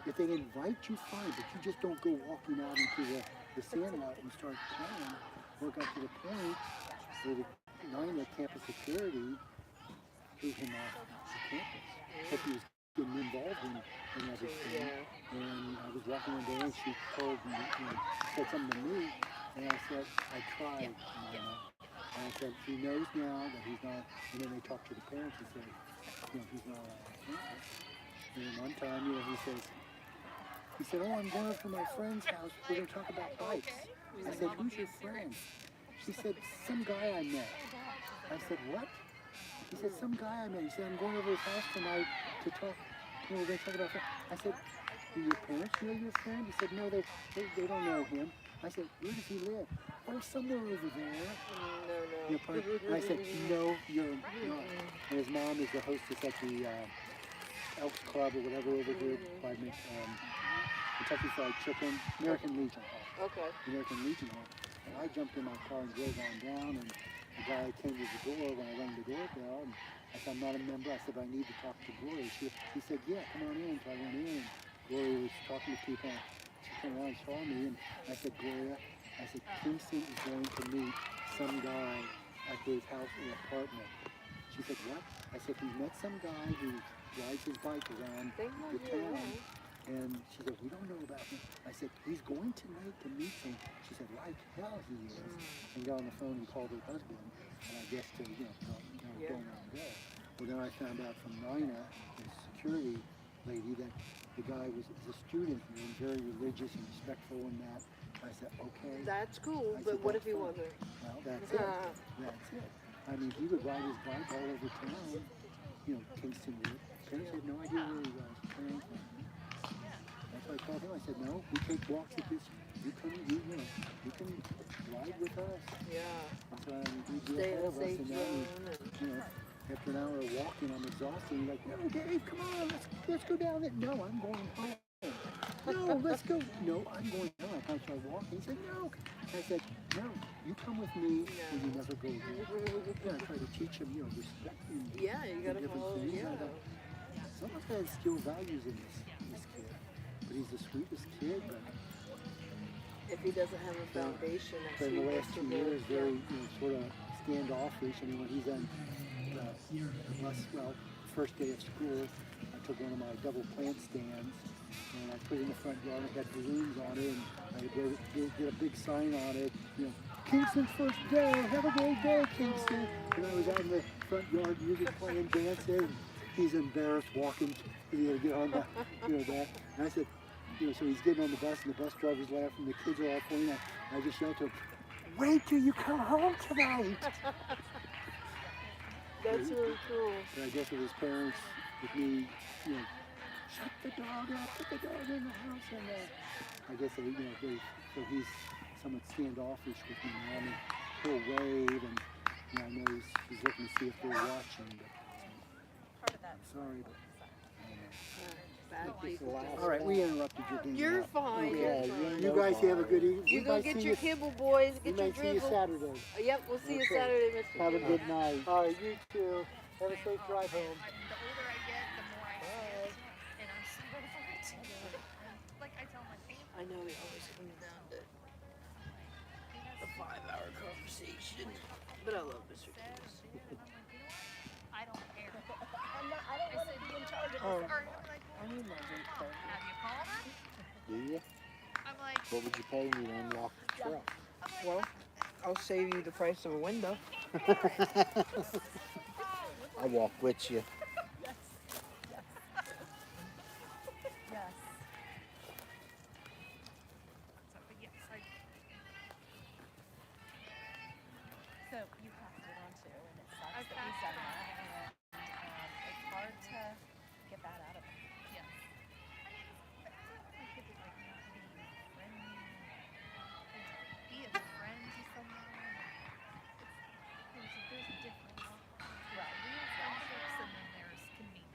if they invite you, fine, but you just don't go walking out into the sand lot and start playing. Work up to the point where the campus security threw him off the campus. But he was getting involved in everything. And I was walking one day and she told me, she said something to me, and I said, I tried, Mama. And I said, he knows now that he's not, and then they talked to the parents and said, he's not on campus. And one time, he said, oh, I'm going up to my friend's house. We're going to talk about bikes. I said, who's your friend? She said, some guy I met. I said, what? He said, some guy I met. He said, I'm going over his house tonight to talk. We're going to talk about that. I said, do your parents know your friend? He said, no, they don't know him. I said, where does he live? Oh, somewhere over there. No. And I said, no, you're not. And his mom is the hostess at the Elks Club or whatever over here by Kentucky Fried Chicken, American Legion Hall. Okay. American Legion Hall. And I jumped in my car and drove on down, and the guy came to the door when I rang the doorbell, and I said, I'm not a member. I said, I need to talk to Gloria. He said, yeah, come on in. So I went in, and Gloria was talking to people. She came around and saw me, and I said, Gloria, Kingston is going to meet some guy at his house or apartment. She said, what? I said, he met some guy who rides his bike around the town. And she said, we don't know about him. I said, he's going tonight to meet him. She said, like hell he is. And got on the phone and called her husband. And I guess to, don't want to go. Well, then I found out from Nina, the security lady, that the guy is a student here and very religious and respectful and that. I said, okay. That's cool, I but said, what if he fine. wasn't? Well, that's it. That's it. I mean, he would ride his bike all over town. Kingston would. Parents had no idea where he was. That's why I called him. I said, no, we take walks with this you can ride with us. Yeah. And so we do Stay it in all a of us, safe and now zone. we, after an hour of walking, I'm exhausted. You're like, no, Dave, come on, let's go down there. No, I'm going home. No, let's go. No, I'm going home. I kind of started walking. He said, no. I said, no, you come with me, or you never go home. Yeah, I try to teach him, respect and Yeah, you gotta different follow. things. Yeah. Some of us instill values in this kid, but he's the sweetest kid. But If he doesn't have a foundation, that in the sweetness last 2 will years, go. very sort of standoffish. I mean, when he's on the bus, first day of school, I took one of my double plant stands and I put it in the front yard. It had balloons on it, and I did a big sign on it. Kingston's first day. Have a great day, Kingston. And I was out in the front yard, music playing, dancing. He's embarrassed walking to get on that. And I said, so he's getting on the bus, and the bus driver's laughing. The kids are all pointing at. I just yelled to him, "Wait till you come home tonight." That's really cool. And I guess with his parents, with me, shut the dog up, put the dog in the house, and I guess so he's somewhat standoffish with me now. I mean, he'll wave, and I know he's looking to see if they're watching. But Part of that. I'm sorry, but Bad people. all right, we interrupted your dinner. You're fine. Yeah, You're fine. You guys have a good evening. You go get your kibble, boys. We Get your might see you dribble. Saturday. Yep, we'll see you Okay. Saturday, Mr. Have a King. good night. All right, you too. Have a safe drive home. The older I get, the more I see it, and I'm so over it. Like I tell my family, I know it always comes down to a 5-hour conversation, but I love Mr. King. I don't care. I don't want to be in charge of Oh, Or I'm like, I need my vape card. have you called her? Do you? I'm like, What would you pay me to unlock the truck? Well, I'll save you the price of a window. I'll walk with you. Yes. so, but yes, So you passed it on too, and it sucks I've that we've passed done it on. that, and it's hard to get that out of them. yes. I mean, I feel like my kids are like not being friendly. Be a friend to someone. There's a difference. Right. Real friendships and then there's convenience.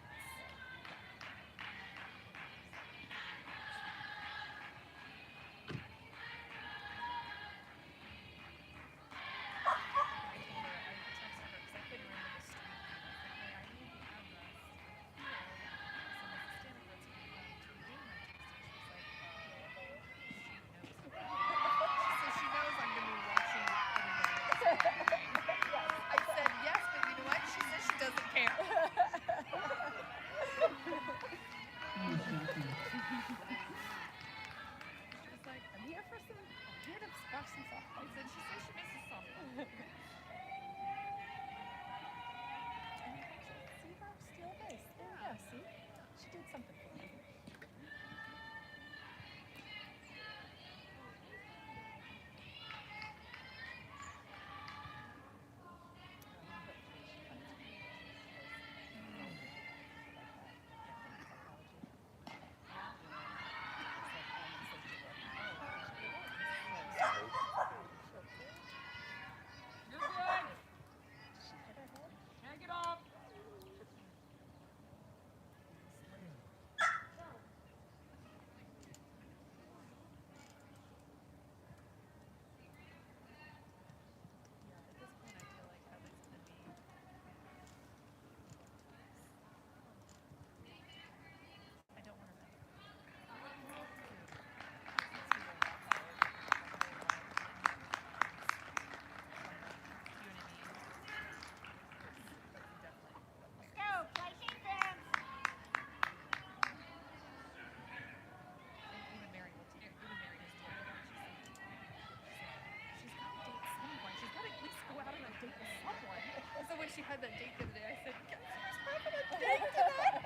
she had that date the other day, I said, guess who's having a date tonight?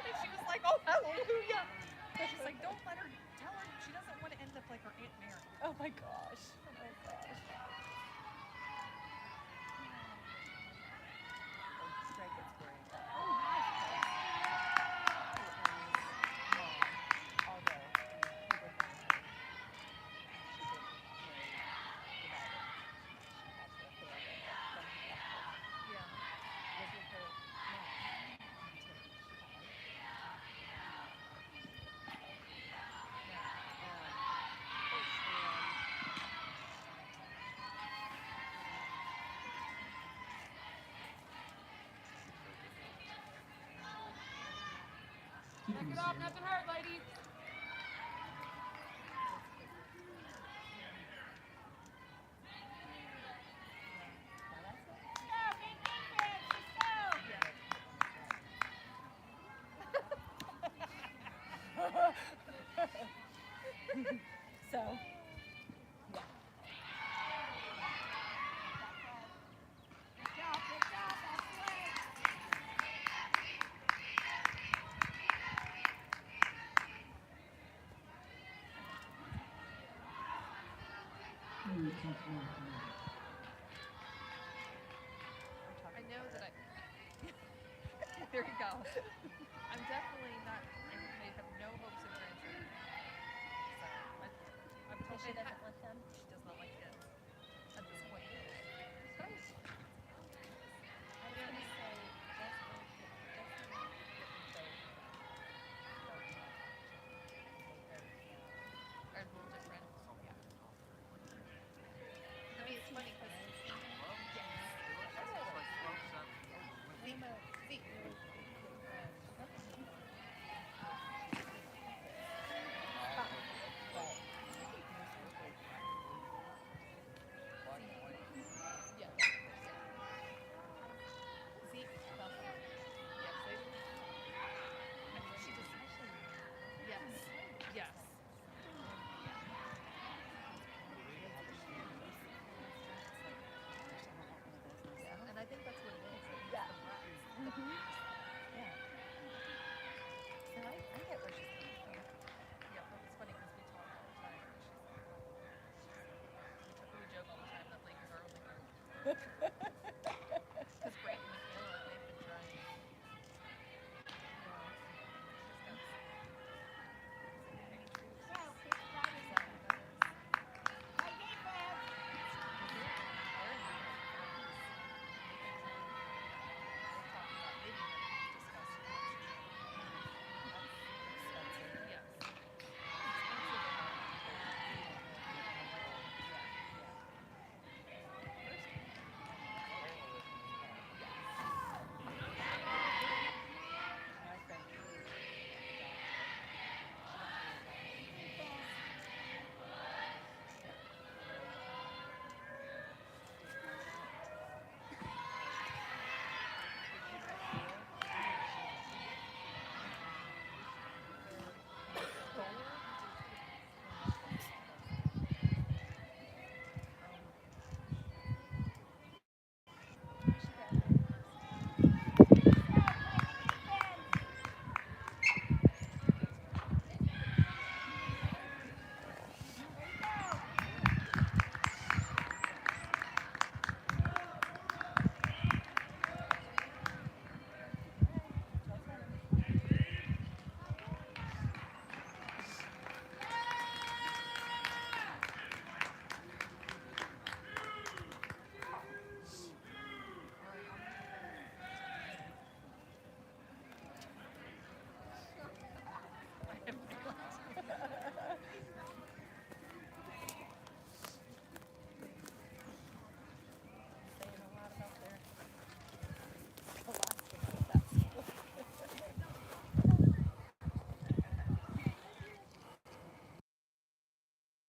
And she was like, oh, hallelujah. And she's like, don't let her, tell her she doesn't want to end up like her Aunt Mary. Oh my gosh. Oh my gosh. Greg gets worried. Oh, nice. Mom, although he would not. Suck it up, nothing hurt, ladies. So. I know that there you go. I'm definitely not, I have no hopes of transferring. So, I've told She her doesn't want them. she does not like kids at this point. I was gonna say Are a little different. Yeah. I mean, it's funny because Zeke, yes, they do. I mean, she just, yes, yes. Yeah, and I think that's what it is. Yeah. The breath. yeah. So I get where she's coming from. Yeah, well, it's funny because we talk all the time. We joke all the time that Lakers are only good.